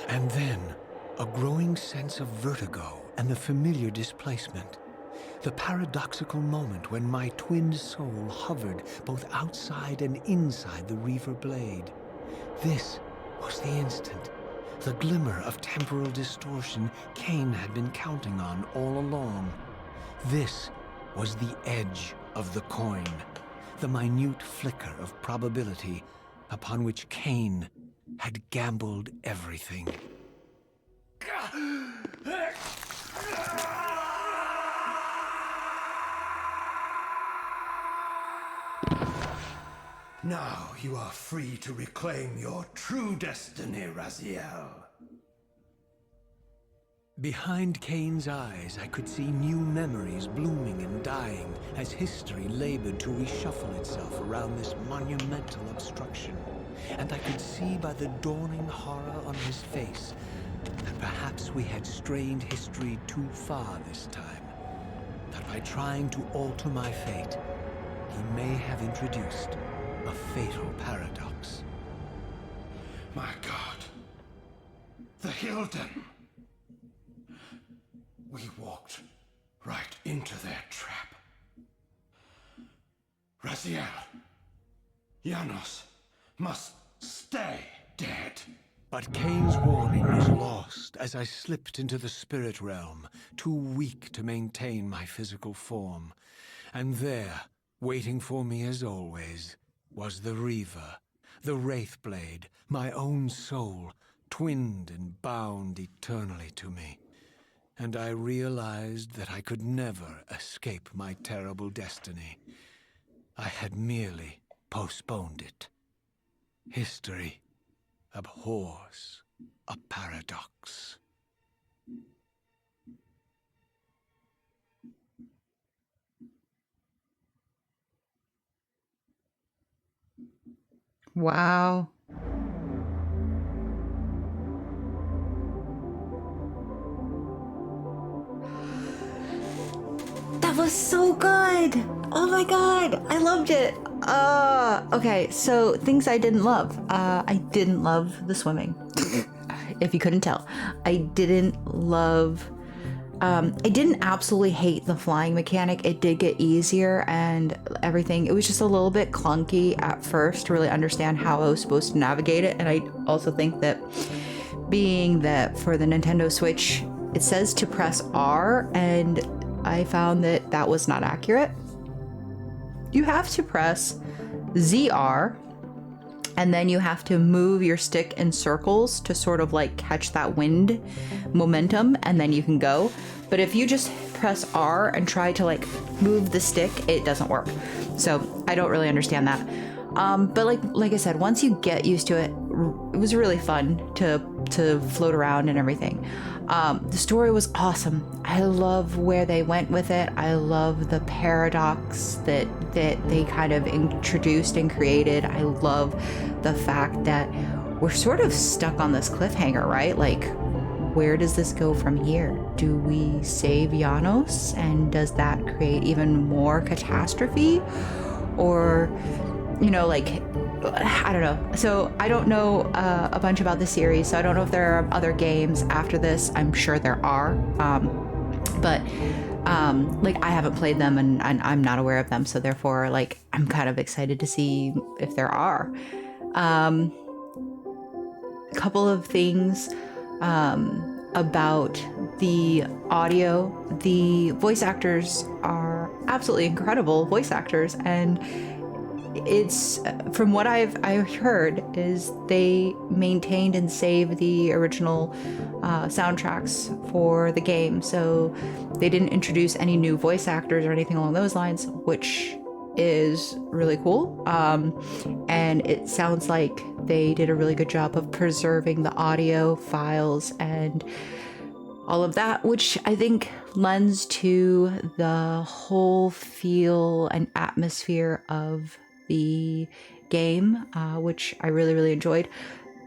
And then, a growing sense of vertigo and the familiar displacement. The paradoxical moment when my twin soul hovered both outside and inside the Reaver blade. This was the instant, the glimmer of temporal distortion Kain had been counting on all along. This was the edge of the coin, the minute flicker of probability upon which Kain had gambled everything. Now you are free to reclaim your true destiny, Raziel. Behind Kain's eyes, I could see new memories blooming and dying as history labored to reshuffle itself around this monumental obstruction. And I could see by the dawning horror on his face that perhaps we had strained history too far this time. That by trying to alter my fate, he may have introduced a fatal paradox. My God. The Hilden. We walked right into their trap. Raziel, Janos must stay dead. But Kain's warning was lost as I slipped into the spirit realm, too weak to maintain my physical form. And there, waiting for me as always, was the Reaver, the Wraith Blade, my own soul, twinned and bound eternally to me. And I realized that I could never escape my terrible destiny. I had merely postponed it. History abhors a paradox. Wow. That was so good. Oh my god, I loved it. Okay, so things I didn't love. I didn't love the swimming. If you couldn't tell. I didn't love I didn't absolutely hate the flying mechanic. It did get easier and everything. It was just a little bit clunky at first to really understand how I was supposed to navigate it. And I also think that being that for the Nintendo Switch, it says to press R, and I found that that was not accurate. You have to press ZR, and then you have to move your stick in circles to sort of like catch that wind momentum, and then you can go. But if you just press R and try to like move the stick, it doesn't work. So I don't really understand that. But like I said, once you get used to it, it was really fun to float around and everything. The story was awesome. I love where they went with it. I love the paradox that they kind of introduced and created. I love the fact that we're sort of stuck on this cliffhanger, right? Like, where does this go from here? Do we save Janos, and does that create even more catastrophe? Or, you know, like, I don't know. So I don't know a bunch about the series, so I don't know if there are other games after this. I'm sure there are, but like I haven't played them, and I'm not aware of them, so therefore, like, I'm kind of excited to see if there are. A couple of things about the audio. The voice actors are absolutely incredible voice actors, and it's from what I've heard is they maintained and saved the original soundtracks for the game, so they didn't introduce any new voice actors or anything along those lines, which is really cool. And it sounds like they did a really good job of preserving the audio files and all of that, which I think lends to the whole feel and atmosphere of the game, which I really, really enjoyed.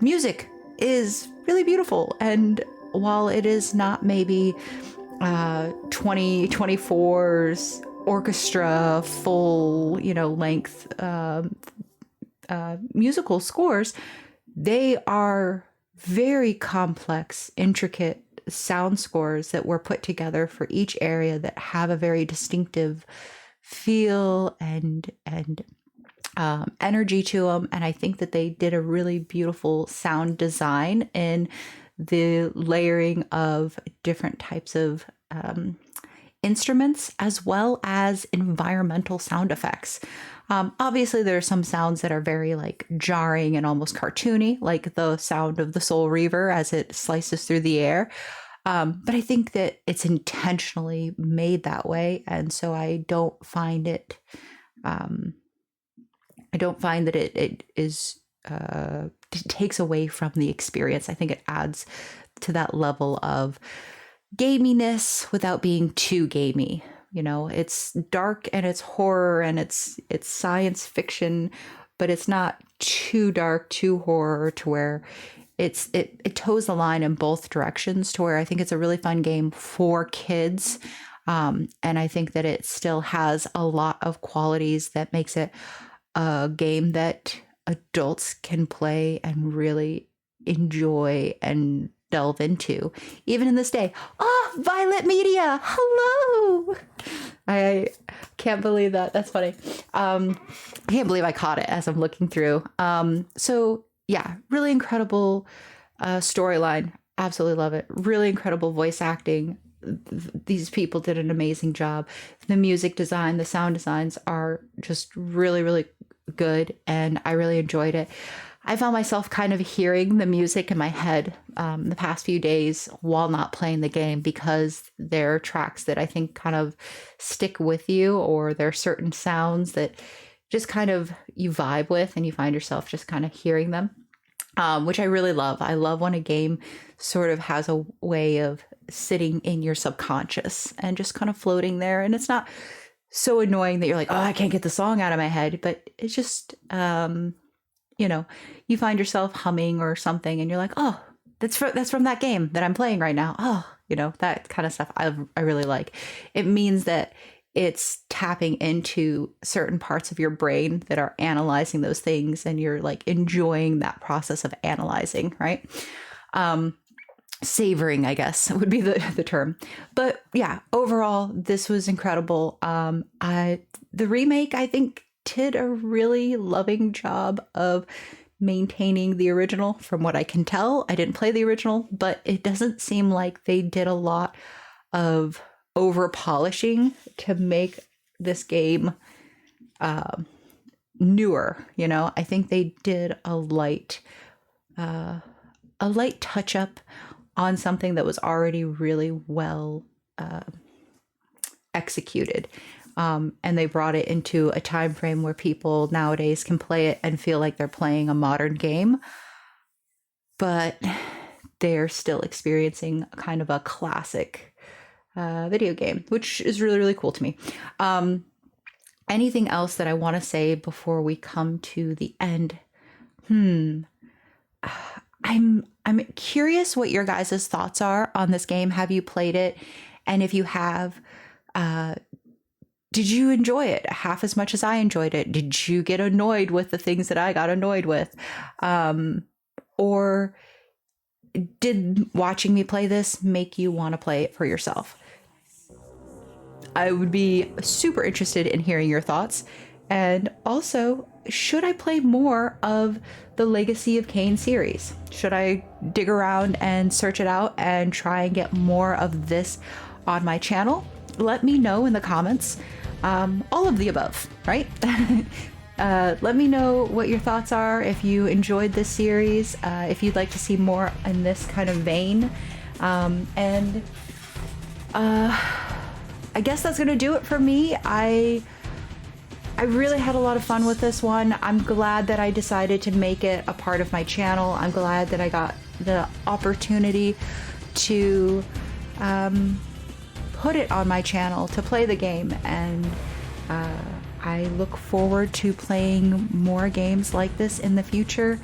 Music is really beautiful, and while it is not maybe 2024's orchestra full, length musical scores, they are very complex, intricate sound scores that were put together for each area that have a very distinctive feel and energy to them. And I think that they did a really beautiful sound design in the layering of different types of instruments as well as environmental sound effects. Obviously, there are some sounds that are very like jarring and almost cartoony, like the sound of the Soul Reaver as it slices through the air. But I think that it's intentionally made that way, and so I don't find it. I don't find that it is. It takes away from the experience. I think it adds to that level of gaminess without being too gamey. It's dark and it's horror and it's science fiction, but it's not too dark, too horror to where it toes the line in both directions, to where I think it's a really fun game for kids. And I think that it still has a lot of qualities that makes it a game that adults can play and really enjoy and delve into, even in this day. Oh, Violet Media, hello! I can't believe that. That's funny. I can't believe I caught it as I'm looking through. So yeah, really incredible storyline. Absolutely love it. Really incredible voice acting. These people did an amazing job. The music design, the sound designs are just really, really good, and I really enjoyed it. I found myself kind of hearing the music in my head the past few days while not playing the game, because there are tracks that I think kind of stick with you, or there are certain sounds that just kind of you vibe with and you find yourself just kind of hearing them, which I really love. I love when a game sort of has a way of sitting in your subconscious and just kind of floating there. And it's not so annoying that you're like, oh, I can't get the song out of my head, but it's just, you find yourself humming or something and you're like, oh, that's from that game that I'm playing right now. Oh, that kind of stuff I really like. It means that it's tapping into certain parts of your brain that are analyzing those things, and you're like enjoying that process of analyzing, right? Savoring, I guess, would be the term. But yeah, overall, this was incredible. The remake, I think, did a really loving job of maintaining the original. From what I can tell, I didn't play the original, but it doesn't seem like they did a lot of over polishing to make this game newer. I think they did a light touch up on something that was already really well executed. And they brought it into a time frame where people nowadays can play it and feel like they're playing a modern game, but they're still experiencing kind of a classic video game, which is really, really cool to me. Anything else that I want to say before we come to the end? I'm curious what your guys' thoughts are on this game. Have you played it? And if you have, did you enjoy it half as much as I enjoyed it? Did you get annoyed with the things that I got annoyed with? Or did watching me play this make you want to play it for yourself? I would be super interested in hearing your thoughts. And also, should I play more of the Legacy of Kain series? Should I dig around and search it out and try and get more of this on my channel? Let me know in the comments. All of the above, right? Let me know what your thoughts are, if you enjoyed this series, if you'd like to see more in this kind of vein. And I guess that's gonna do it for me. I really had a lot of fun with this one. I'm glad that I decided to make it a part of my channel. I'm glad that I got the opportunity to put it on my channel, to play the game, and I look forward to playing more games like this in the future.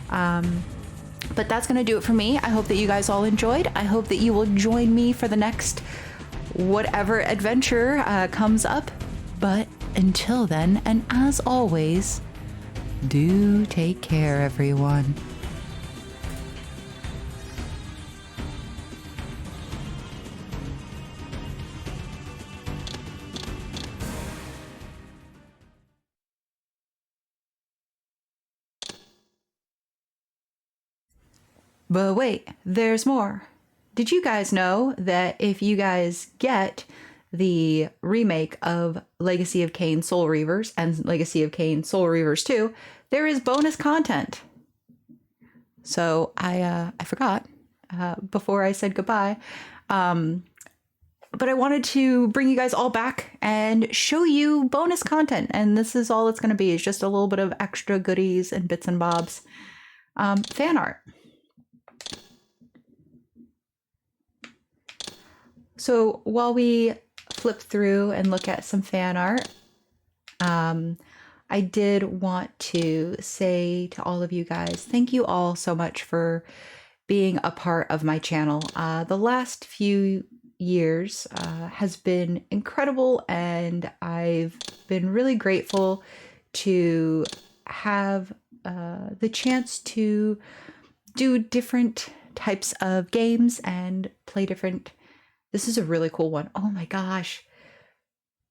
But that's going to do it for me. I hope that you guys all enjoyed. I hope that you will join me for the next whatever adventure comes up. But until then, and as always, do take care, everyone. But wait, there's more. Did you guys know that if you guys get the remake of Legacy of Kain Soul Reavers and Legacy of Kain Soul Reavers 2, there is bonus content? So I forgot before I said goodbye. But I wanted to bring you guys all back and show you bonus content. And this is all it's going to be, is just a little bit of extra goodies and bits and bobs. Fan art. So while we flip through and look at some fan art, I did want to say to all of you guys, thank you all so much for being a part of my channel. The last few years has been incredible, and I've been really grateful to have the chance to do different types of games and play different. This is a really cool one. Oh my gosh.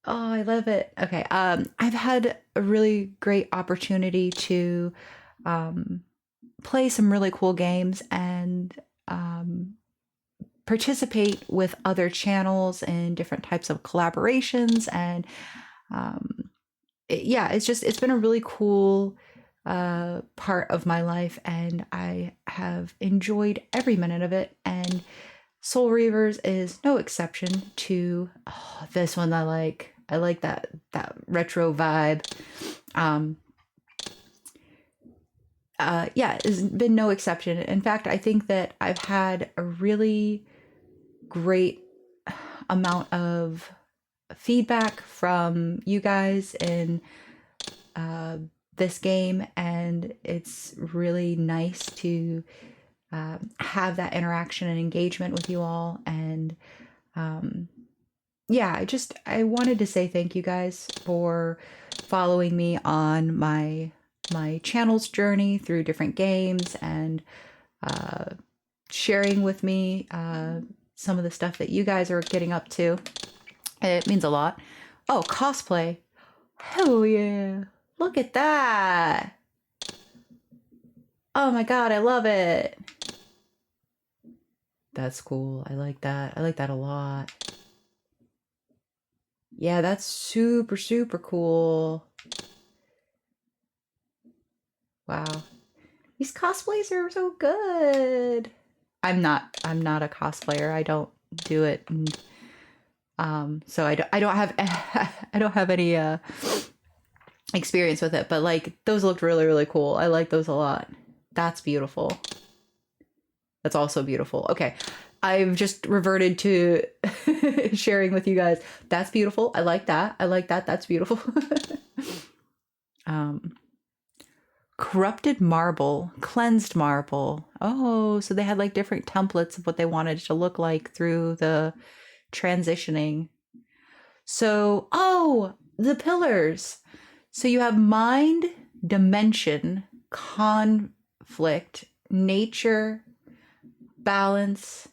Oh, I love it. Okay. I've had a really great opportunity to play some really cool games and participate with other channels and different types of collaborations. And it's been a really cool part of my life, and I have enjoyed every minute of it. And Soul Reavers is no exception to this one. I like that retro vibe. It's been no exception. In fact, I think that I've had a really great amount of feedback from you guys in this game, and it's really nice to have that interaction and engagement with you all. And I wanted to say thank you guys for following me on my channel's journey through different games, and sharing with me some of the stuff that you guys are getting up to. It means a lot. Oh, cosplay. Hell yeah. Look at that. Oh my god, I love it. That's cool. I like that. I like that a lot. Yeah, that's super, super cool. Wow. These cosplays are so good. I'm not a cosplayer. I don't do it. And, so I don't have I don't have any experience with it, but like those looked really, really cool. I like those a lot. That's beautiful. That's also beautiful. Okay. I've just reverted to sharing with you guys. That's beautiful. I like that. I like that. That's beautiful. Corrupted marble, cleansed marble. Oh, so they had like different templates of what they wanted it to look like through the transitioning. So, the pillars. So you have mind, dimension, conflict, nature, balance,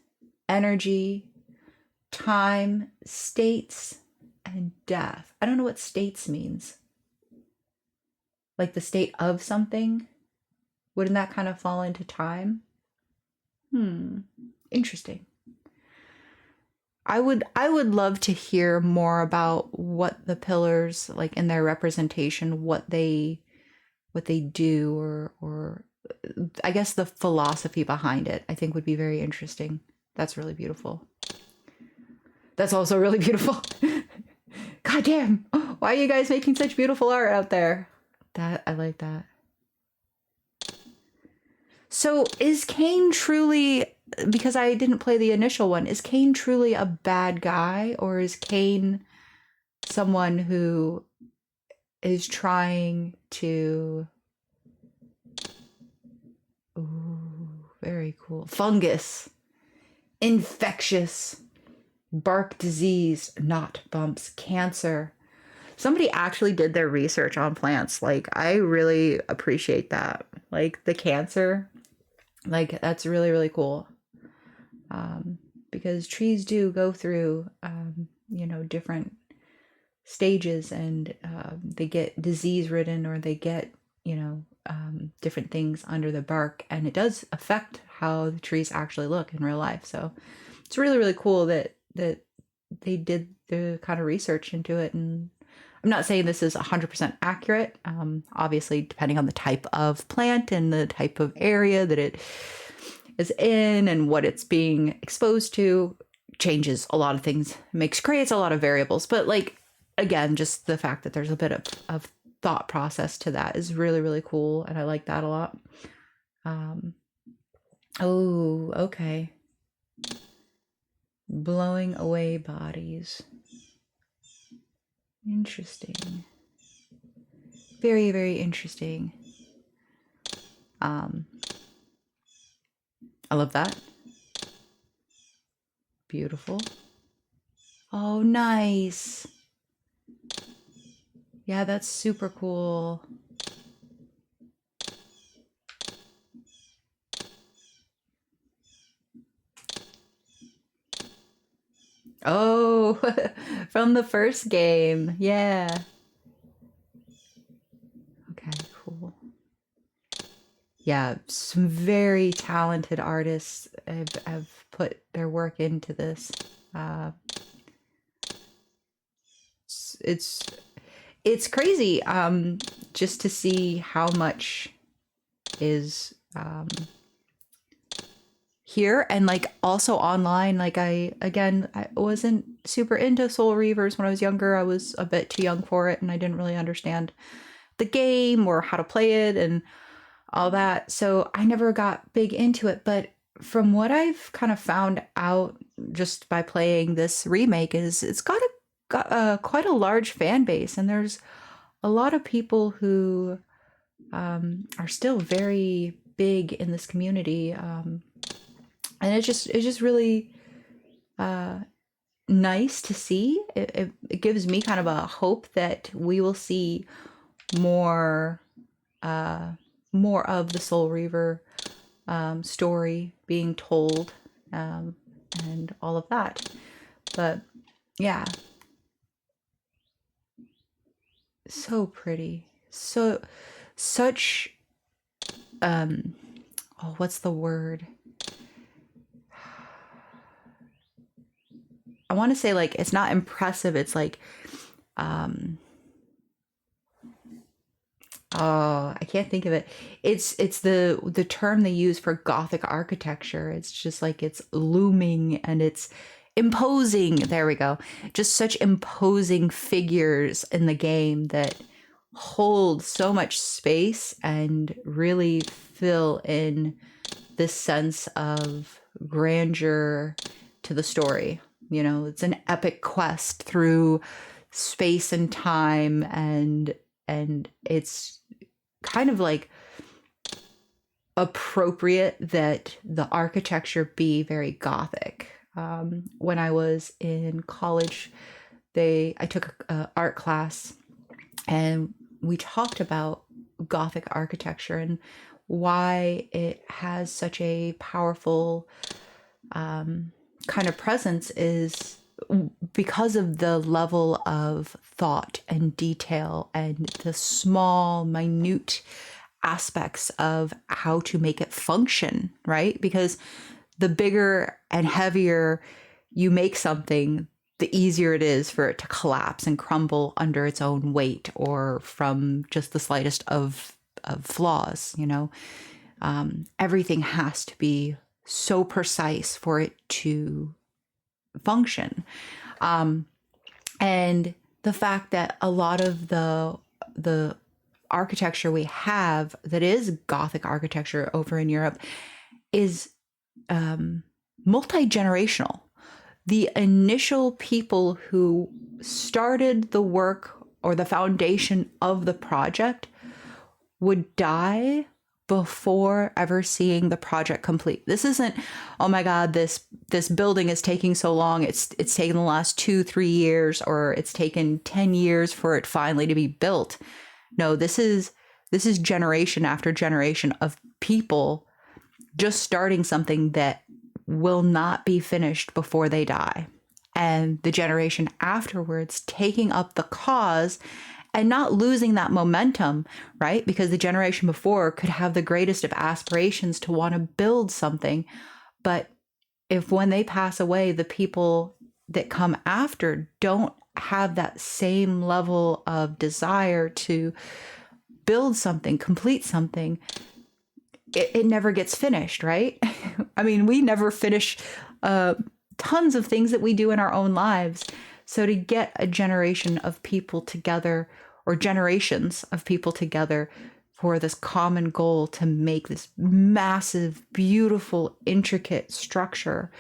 energy, time, states, and death. I don't know what states means. Like the state of something? Wouldn't that kind of fall into time? Interesting. I would love to hear more about what the pillars, like in their representation, what they do, or I guess the philosophy behind it, I think would be very interesting. That's really beautiful. That's also really beautiful. God damn. Why are you guys making such beautiful art out there? I like that. So is Kain truly, because I didn't play the initial one, is Kain truly a bad guy, or is Kain someone who is trying to... Ooh, very cool. Fungus. Infectious. Bark disease, knot bumps, cancer. Somebody actually did their research on plants. Like, I really appreciate that. Like, the cancer, like, that's really, really cool. Because trees do go through, different stages, and they get disease ridden, or they get, different things under the bark, and it does affect how the trees actually look in real life. So it's really, really cool that they did the kind of research into it. And I'm not saying this is 100% accurate. Obviously, depending on the type of plant and the type of area that it is in and what it's being exposed to, changes a lot of things, creates a lot of variables. But like, again, just the fact that there's a bit of thought process to that is really, really cool. And I like that a lot. Oh, okay. Blowing away bodies. Interesting. Very, very interesting. I love that. Beautiful. Oh, nice. Yeah, that's super cool. Oh, from the first game. Yeah. Okay, cool. Yeah, some very talented artists have put their work into this. It's crazy just to see how much is here, and like also online. Like I wasn't super into Soul Reavers when I was younger. I was a bit too young for it, and I didn't really understand the game or how to play it and all that. So I never got big into it. But from what I've kind of found out just by playing this remake, is it's got quite a large fan base, and there's a lot of people who are still very big in this community. And it's just really nice to see. It gives me kind of a hope that we will see more of the Soul Reaver story being told, and all of that. But yeah, so pretty, such what's the word? I want to say, like, it's not impressive. It's like, I can't think of it. It's the term they use for Gothic architecture. It's just like, it's looming and it's imposing. There we go. Just such imposing figures in the game that hold so much space and really fill in this sense of grandeur to the story. You know, it's an epic quest through space and time, and it's kind of like appropriate that the architecture be very Gothic. When I was in college, I took an art class, and we talked about Gothic architecture and why it has such a powerful kind of presence is because of the level of thought and detail and the small, minute aspects of how to make it function, right? Because the bigger and heavier you make something, the easier it is for it to collapse and crumble under its own weight or from just the slightest of flaws, you know. Everything has to be so precise for it to function. And the fact that a lot of the architecture we have that is Gothic architecture over in Europe is multi-generational. The initial people who started the work or the foundation of the project would die before ever seeing the project complete. This isn't, oh my God, this building is taking so long. It's taken the last 2-3 years, or it's taken 10 years for it finally to be built. No, this is generation after generation of people just starting something that will not be finished before they die. And the generation afterwards taking up the cause and not losing that momentum, right? Because the generation before could have the greatest of aspirations to want to build something. But if when they pass away, the people that come after don't have that same level of desire to build something, complete something, it never gets finished, right? I mean, we never finish tons of things that we do in our own lives. So to get a generation of people together, or generations of people together for this common goal to make this massive, beautiful, intricate structure,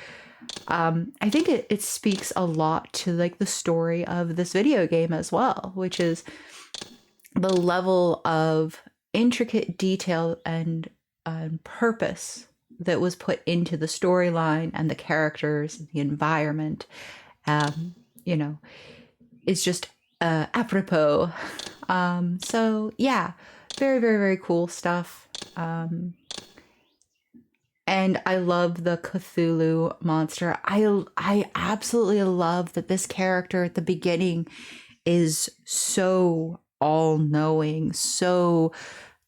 I think it speaks a lot to like the story of this video game as well, which is the level of intricate detail and purpose that was put into the storyline and the characters, the environment. You know, it's just apropos. So yeah, very, very, very cool stuff. And I love the Cthulhu monster. I absolutely love that this character at the beginning is so all-knowing, so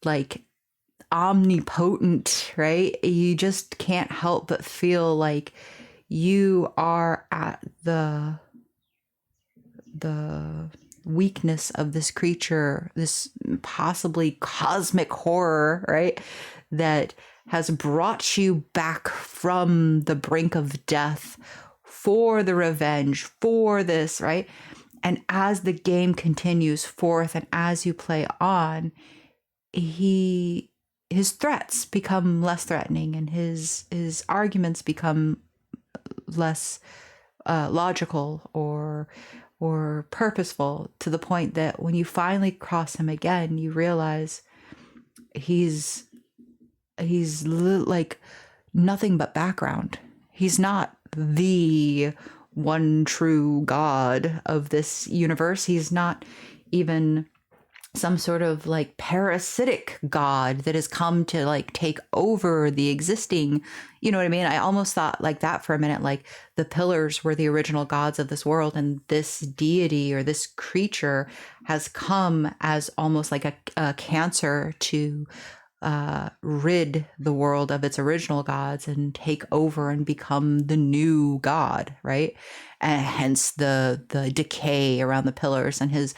like omnipotent, right? You just can't help but feel like you are at the weakness of this creature, this possibly cosmic horror, right? That has brought you back from the brink of death for the revenge, for this, right? And as the game continues forth and as you play on, his threats become less threatening and his arguments become less logical or purposeful, to the point that when you finally cross him again, you realize he's like nothing but background. He's not the one true god of this universe. He's not even some sort of like parasitic god that has come to like take over the existing, you know what I mean? I almost thought like that for a minute, like the pillars were the original gods of this world, and this deity or this creature has come as almost like a cancer to rid the world of its original gods and take over and become the new god, right? And hence the decay around the pillars and his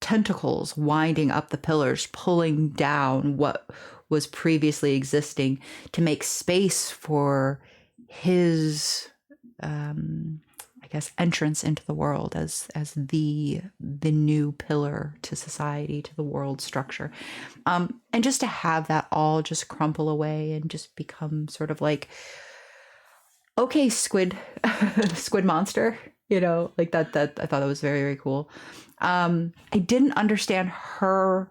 tentacles winding up the pillars, pulling down what was previously existing to make space for his I guess entrance into the world as the new pillar to society, to the world structure, and just to have that all just crumple away and just become sort of like, okay, squid monster, you know, like that I thought that was very, very cool. I didn't understand her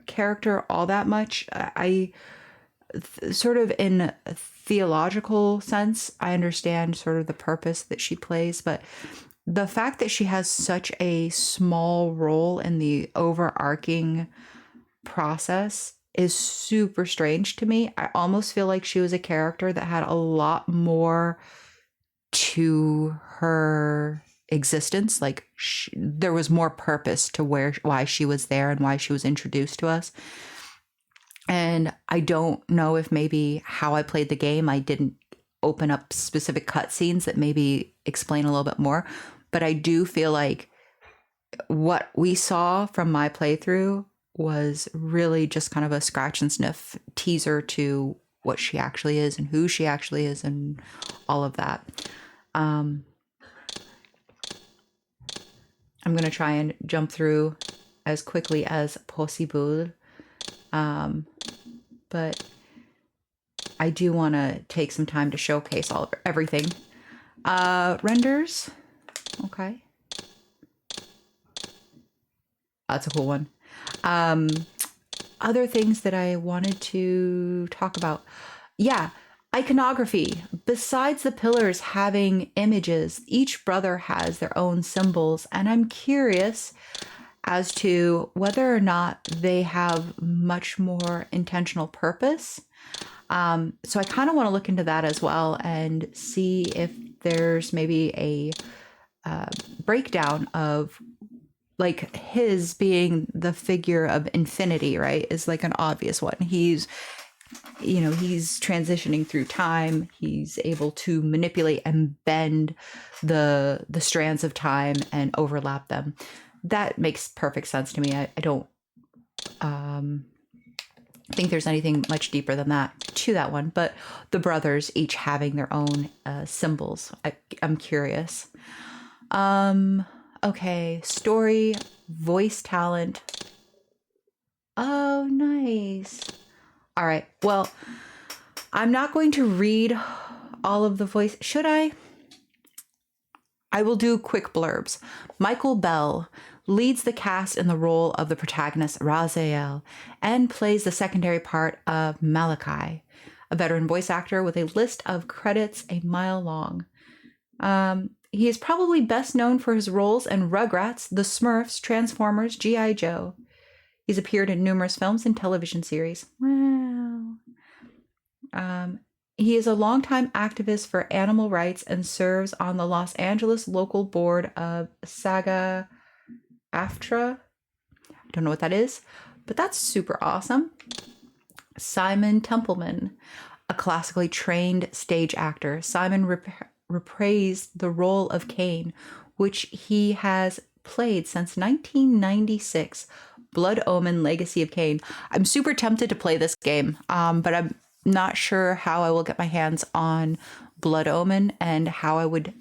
character all that much. I sort of in a theological sense, I understand sort of the purpose that she plays, but the fact that she has such a small role in the overarching process is super strange to me. I almost feel like she was a character that had a lot more to her existence. Like there was more purpose to why she was there and why she was introduced to us. And I don't know if maybe how I played the game, I didn't open up specific cutscenes that maybe explain a little bit more. But I do feel like what we saw from my playthrough was really just kind of a scratch and sniff teaser to what she actually is and who she actually is and all of that. I'm going to try and jump through as quickly as possible. But I do want to take some time to showcase everything. Renders. Okay. That's a cool one. Other things that I wanted to talk about. Yeah, iconography. Besides the pillars having images, each brother has their own symbols, and I'm curious as to whether or not they have much more intentional purpose. So I kind of want to look into that as well and see if there's maybe a breakdown of like his being the figure of infinity, right? Is like an obvious one. He's transitioning through time. He's able to manipulate and bend the strands of time and overlap them. That makes perfect sense to me. I don't think there's anything much deeper than that to that one, but the brothers each having their own symbols. I'm curious. Okay, story, voice talent. Oh, nice. All right, well, I'm not going to read all of the voice. Should I? I will do quick blurbs. Michael Bell leads the cast in the role of the protagonist Raziel and plays the secondary part of Malachi, a veteran voice actor with a list of credits a mile long. He is probably best known for his roles in Rugrats, The Smurfs, Transformers, G.I. Joe. He's appeared in numerous films and television series. Wow. He is a longtime activist for animal rights and serves on the Los Angeles local board of SAG-AFTRA. I don't know what that is, but that's super awesome. Simon Templeman, a classically trained stage actor. Simon reprised the role of Kain, which he has played since 1996. Blood Omen: Legacy of Kain. I'm super tempted to play this game, but I'm not sure how I will get my hands on Blood Omen and how I would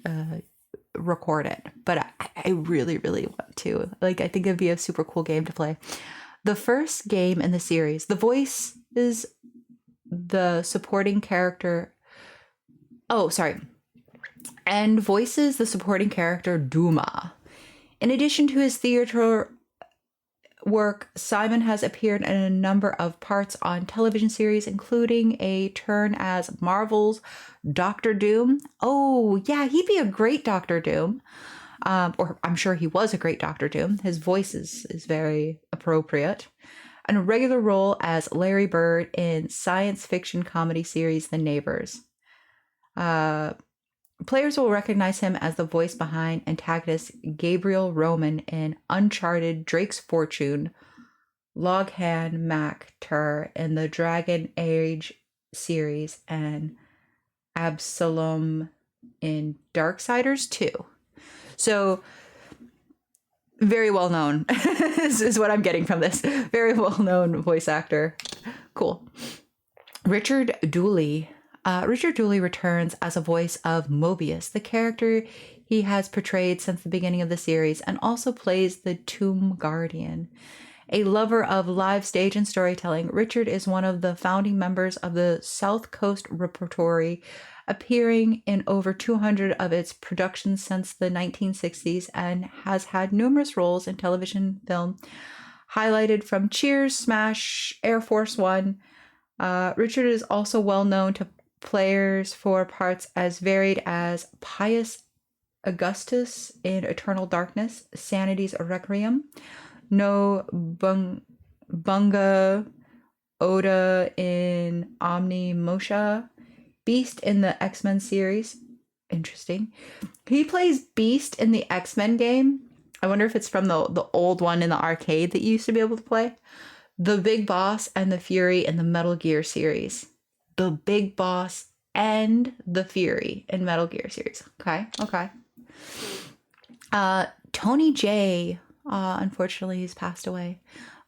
record it. But I really, really want to. Like, I think it'd be a super cool game to play. The first game in the series, the voice is the supporting character. Oh, sorry. And voices the supporting character Duma. In addition to his theater work, Simon has appeared in a number of parts on television series, including a turn as Marvel's Doctor Doom. Oh, yeah, he'd be a great Doctor Doom. Or I'm sure he was a great Doctor Doom. His voice is very appropriate. And a regular role as Larry Bird in science fiction comedy series The Neighbors. Players will recognize him as the voice behind antagonist Gabriel Roman in Uncharted Drake's Fortune, Loghan Mac-Tur in the Dragon Age series, and Absalom in Darksiders 2. So, very well known is what I'm getting from this. Very well known voice actor. Cool. Richard Dooley. Richard Dooley returns as a voice of Mobius, the character he has portrayed since the beginning of the series, and also plays the Tomb Guardian. A lover of live stage and storytelling, Richard is one of the founding members of the South Coast Repertory, appearing in over 200 of its productions since the 1960s, and has had numerous roles in television, film, highlighted from Cheers, Smash, Air Force One. Richard is also well known to players for parts as varied as Pius Augustus in Eternal Darkness, Sanity's Requiem, No Bunga Oda in Omni Mosha, Beast in the X-Men series. Interesting. He plays Beast in the X-Men game. I wonder if it's from the old one in the arcade that you used to be able to play. the Big Boss and the Fury in the Metal Gear series. The Big Boss and the Fury in Metal Gear series. Okay. Tony J, unfortunately, he's passed away.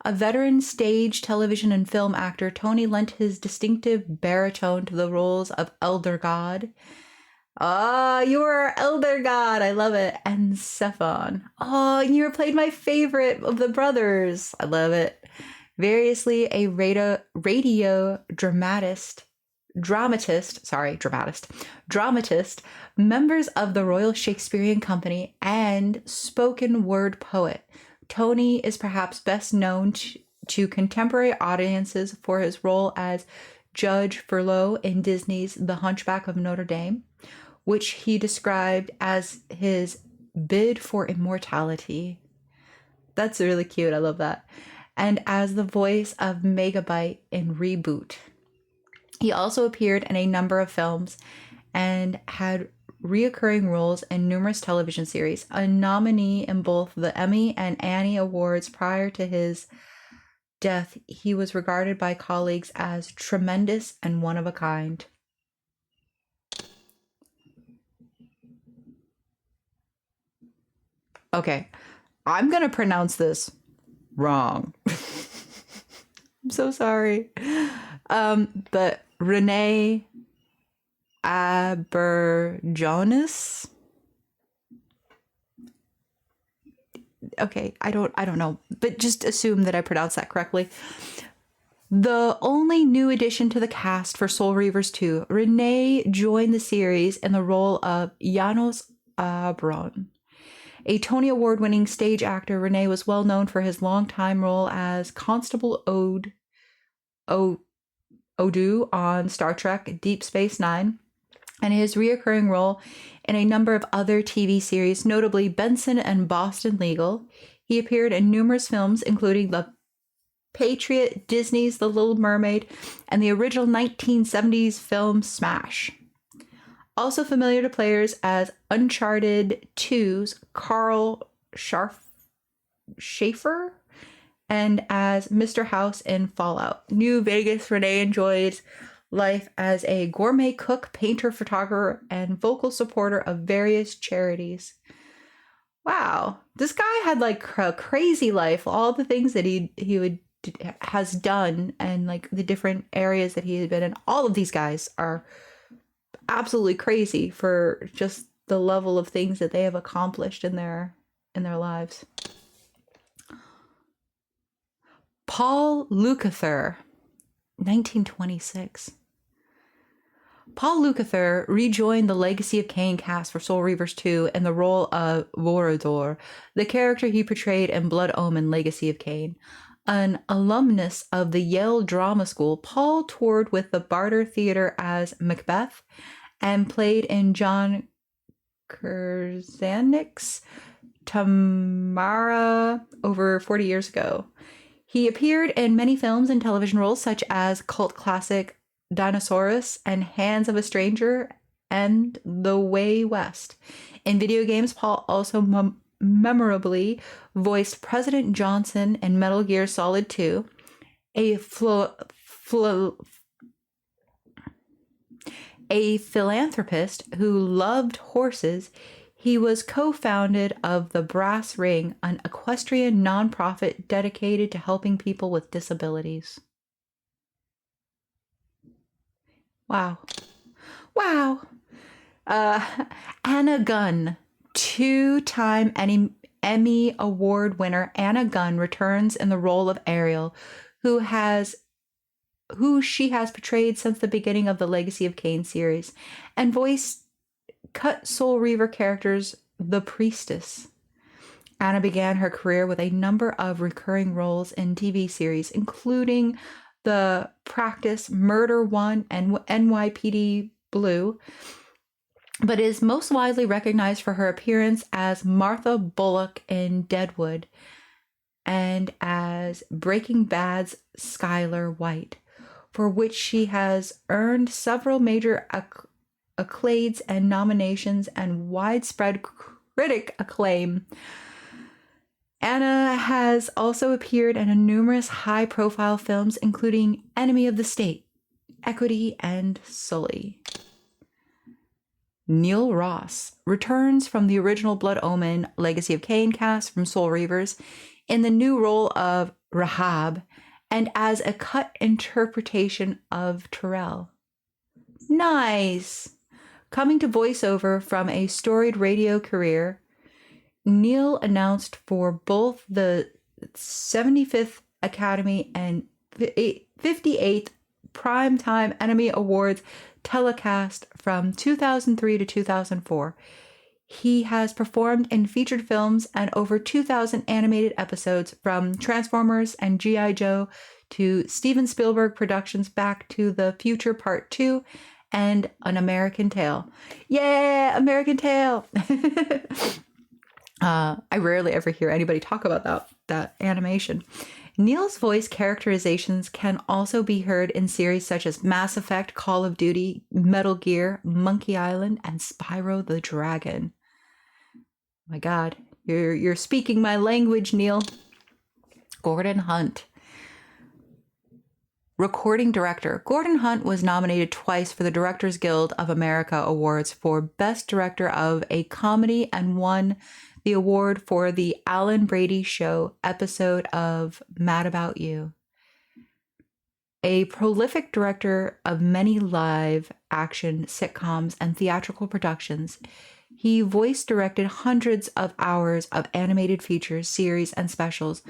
A veteran stage, television, and film actor, Tony lent his distinctive baritone to the roles of Elder God. You are Elder God. I love it. And Cephon. And you played my favorite of the brothers. I love it. Variously a radio dramatist, members of the Royal Shakespearean Company, and spoken word poet. Tony is perhaps best known to contemporary audiences for his role as Judge Furlough in Disney's The Hunchback of Notre Dame, which he described as his bid for immortality. That's really cute. I love that. And as the voice of Megabyte in Reboot. He also appeared in a number of films and had reoccurring roles in numerous television series, a nominee in both the Emmy and Annie Awards. Prior to his death, he was regarded by colleagues as tremendous and one of a kind. Okay, I'm going to pronounce this wrong. I'm so sorry. But Renee Aberjonis. Okay, I don't know, but just assume that I pronounced that correctly. The only new addition to the cast for Soul Reavers 2, Renee joined the series in the role of Janos Abron. A Tony Award-winning stage actor, Renee was well known for his longtime role as Constable Odo on Star Trek Deep Space Nine, and his reoccurring role in a number of other TV series, notably Benson and Boston Legal. He appeared in numerous films, including The Patriot, Disney's The Little Mermaid, and the original 1970s film Smash. Also familiar to players as Uncharted 2's Carl Schaefer, and as Mr. House in Fallout. New Vegas, Renee enjoys life as a gourmet cook, painter, photographer, and vocal supporter of various charities. Wow, this guy had like a crazy life. All the things that has done, and like the different areas that he had been in. All of these guys are absolutely crazy for just the level of things that they have accomplished in their lives. Paul Lukather, 1926. Paul Lukather rejoined the Legacy of Kain cast for Soul Reavers 2 in the role of Vorador, the character he portrayed in Blood Omen Legacy of Kain. An alumnus of the Yale Drama School, Paul toured with the Barter Theater as Macbeth and played in John Cusack's Tamara over 40 years ago. He appeared in many films and television roles such as cult classic Dinosaurus and Hands of a Stranger and The Way West. In video games, Paul also memorably voiced President Johnson in Metal Gear Solid 2, a philanthropist who loved horses. He was co-founded of the Brass Ring, an equestrian nonprofit dedicated to helping people with disabilities. Wow. Anna Gunn, two-time Emmy Award winner Anna Gunn returns in the role of Ariel, who she has portrayed since the beginning of the Legacy of Kain series, and voiced cut Soul Reaver characters The Priestess. Anna began her career with a number of recurring roles in TV series, including The Practice, Murder One, and NYPD Blue, but is most widely recognized for her appearance as Martha Bullock in Deadwood and as Breaking Bad's Skylar White, for which she has earned several major accolades and nominations and widespread critic acclaim. Anna has also appeared in numerous high-profile films, including Enemy of the State, Equity, and Sully. Neil Ross returns from the original Blood Omen Legacy of Kain cast from Soul Reavers in the new role of Rahab and as a cut interpretation of Terrell. Nice! Coming to voiceover from a storied radio career, Neil announced for both the 75th Academy and 58th Primetime Emmy Awards telecast from 2003 to 2004. He has performed in featured films and over 2,000 animated episodes, from Transformers and G.I. Joe to Steven Spielberg productions Back to the Future Part 2 and An American Tail. Yeah, American Tail! I rarely ever hear anybody talk about that animation. Neil's voice characterizations can also be heard in series such as Mass Effect, Call of Duty, Metal Gear, Monkey Island, and Spyro the Dragon. My God, you're speaking my language, Neil. Gordon Hunt. Recording director. Gordon Hunt was nominated twice for the Directors Guild of America Awards for Best Director of a Comedy and won the award for the Alan Brady Show episode of Mad About You. A prolific director of many live action sitcoms and theatrical productions, he voice directed hundreds of hours of animated features, series, and specials,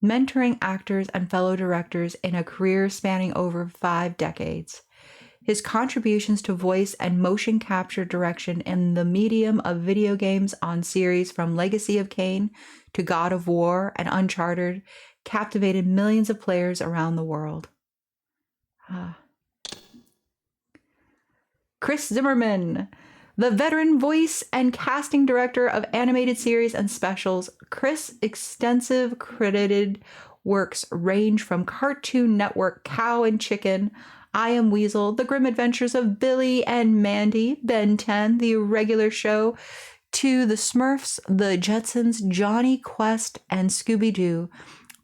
mentoring actors and fellow directors in a career spanning over 5 decades. His contributions to voice and motion capture direction in the medium of video games on series from Legacy of Kain to God of War and Uncharted captivated millions of players around the world. Chris Zimmerman, the veteran voice and casting director of animated series and specials. Chris' extensive credited works range from Cartoon Network Cow and Chicken, I Am Weasel, The Grim Adventures of Billy and Mandy, Ben 10, The Irregular Show, to The Smurfs, The Jetsons, Johnny Quest, and Scooby-Doo,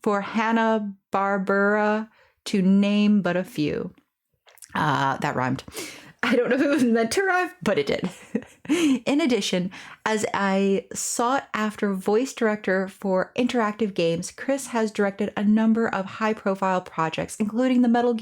for Hanna-Barbera, to name but a few. That rhymed. I don't know if it was meant to rhyme, but it did. In addition, as I sought after voice director for interactive games, Chris has directed a number of high-profile projects, including the Metal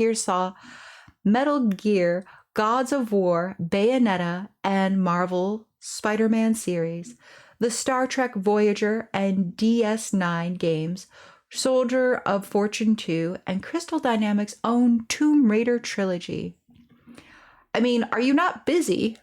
Gear, Gods of War, Bayonetta, and Marvel Spider-Man series, the Star Trek Voyager and DS9 games, Soldier of Fortune 2, and Crystal Dynamics' own Tomb Raider trilogy. I mean, are you not busy?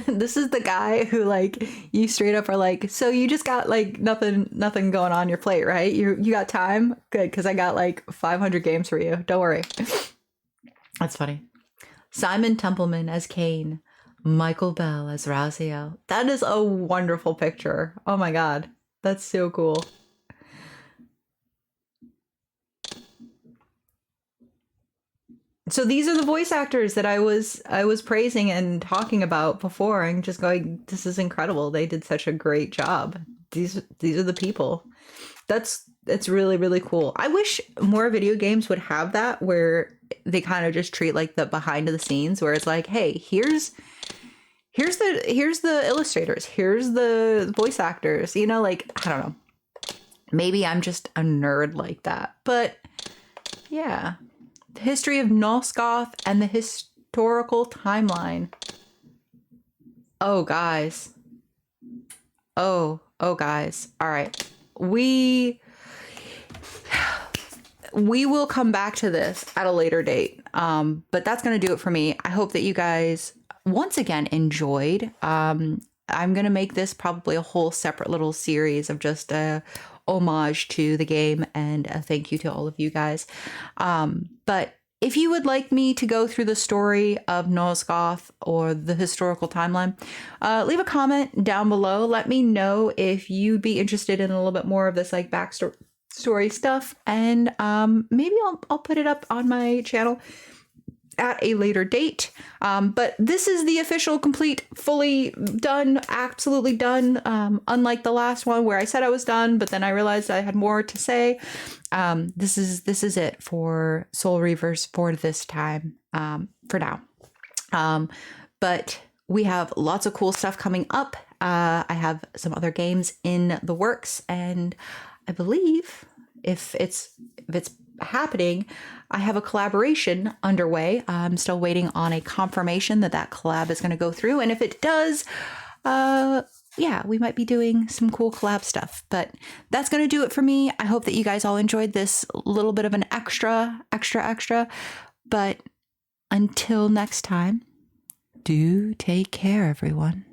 This is the guy who, like, you straight up are like, so you just got like nothing going on your plate, right? You got time? Good, because I got like 500 games for you. Don't worry. That's funny. Simon Templeman as Kain, Michael Bell as Raziel. That is a wonderful picture. Oh my God, that's so cool. So these are the voice actors that I was praising and talking about before, and just going, this is incredible. They did such a great job. These are the people. It's really, really cool. I wish more video games would have that, where they kind of just treat like the behind the scenes, where it's like, hey, here's the illustrators, here's the voice actors, you know, like, I don't know. Maybe I'm just a nerd like that, but yeah. The history of Nosgoth and the historical timeline. Oh, guys. Oh, guys. All right. We will come back to this at a later date. But that's going to do it for me. I hope that you guys once again enjoyed. I'm going to make this probably a whole separate little series of just a homage to the game and a thank you to all of you guys. But if you would like me to go through the story of Nosgoth or the historical timeline, leave a comment down below. Let me know if you'd be interested in a little bit more of this like backstory stuff, and maybe I'll put it up on my channel at a later date. But this is the official, complete, fully done, absolutely done. Unlike the last one where I said I was done, but then I realized I had more to say. This is it for Soul Reavers for this time, for now. But we have lots of cool stuff coming up. I have some other games in the works, and I believe if it's happening, I have a collaboration underway. I'm still waiting on a confirmation that collab is going to go through, and if it does, yeah, we might be doing some cool collab stuff. But that's going to do it for me. I hope that you guys all enjoyed this little bit of an extra. But until next time, do take care, everyone.